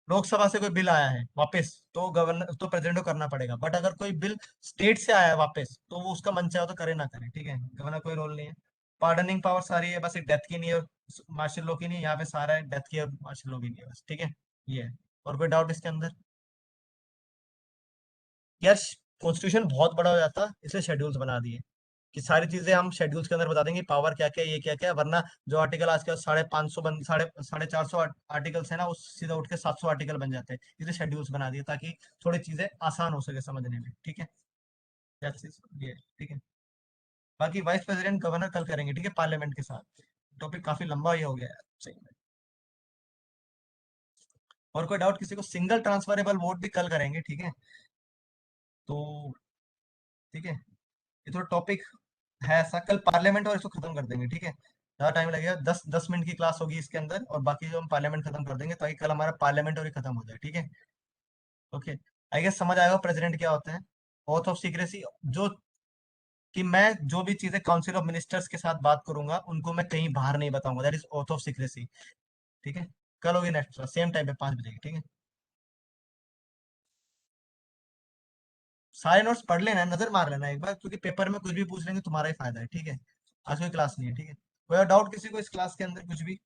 लोकसभा से कोई बिल आया है वापस, तो गवर्नर, तो प्रेसिडेंट को करना पड़ेगा। बट अगर कोई बिल स्टेट से आया है वापस, तो वो उसका मन चाहे तो करे ना करे। ठीक है। गवर्नर कोई रोल नहीं है। पार्डनिंग पावर सारी है, बस एक डेथ की नहीं है, मार्शल लॉ की नहीं है, यहाँ पे सारा है डेथ की और मार्शल लॉ की नहीं है बस, ठीक है। ये है। और कोई डाउट इसके अंदर? यार कॉन्स्टिट्यूशन बहुत बड़ा हो जाता इसलिए शेड्यूल्स बना दिए कि सारी चीजें हम शेड्यूल्स के अंदर बता देंगे, पावर क्या क्या है, ये क्या क्या है, वरना जो आर्टिकल आज के 550 साढ़े 400 आर्टिकल्स है ना, वो सीधा उठ के 700 आर्टिकल बन जाते हैं, इसलिए शेड्यूल्स बना दिए ताकि थोड़ी चीजें आसान हो सके समझने में, ठीक है। That's it, ये ठीक है। बाकी वाइस प्रेसिडेंट गवर्नर कल करेंगे, ठीक है, पार्लियामेंट के साथ। टॉपिक काफी लंबा ये हो गया है सही में। और कोई डाउट किसी को? सिंगल ट्रांसफरेबल वोट भी कल करेंगे, ठीक है। तो ठीक है, ये थोड़ा टॉपिक है ऐसा, कल पार्लियामेंट और इसको खत्म कर देंगे, ठीक है। ज्यादा टाइम लगेगा, 10 10 मिनट की क्लास होगी इसके अंदर, और बाकी जो हम पार्लियामेंट खत्म कर देंगे ताकि कल हमारा पार्लियामेंट और ही खत्म हो जाए, ठीक है। ओके। आई गेस समझ आएगा प्रेसिडेंट क्या होता है। ओथ ऑफ सीक्रेसी, जो कि मैं जो भी चीजें काउंसिल ऑफ मिनिस्टर्स के साथ बात करूंगा उनको मैं कहीं बाहर नहीं बताऊंगा, that is oath of secrecy, ठीक है। कल होगी नेक्स्ट क्लास सेम टाइम पे 5 बजे की, ठीक है। सारे नोट्स पढ़ लेना, नजर मार लेना एक बार, क्योंकि पेपर में कुछ भी पूछ लेंगे तुम्हारा ही फायदा है, ठीक है। आज कोई क्लास नहीं है, ठीक है। कोई डाउट किसी को इस क्लास के अंदर कुछ भी?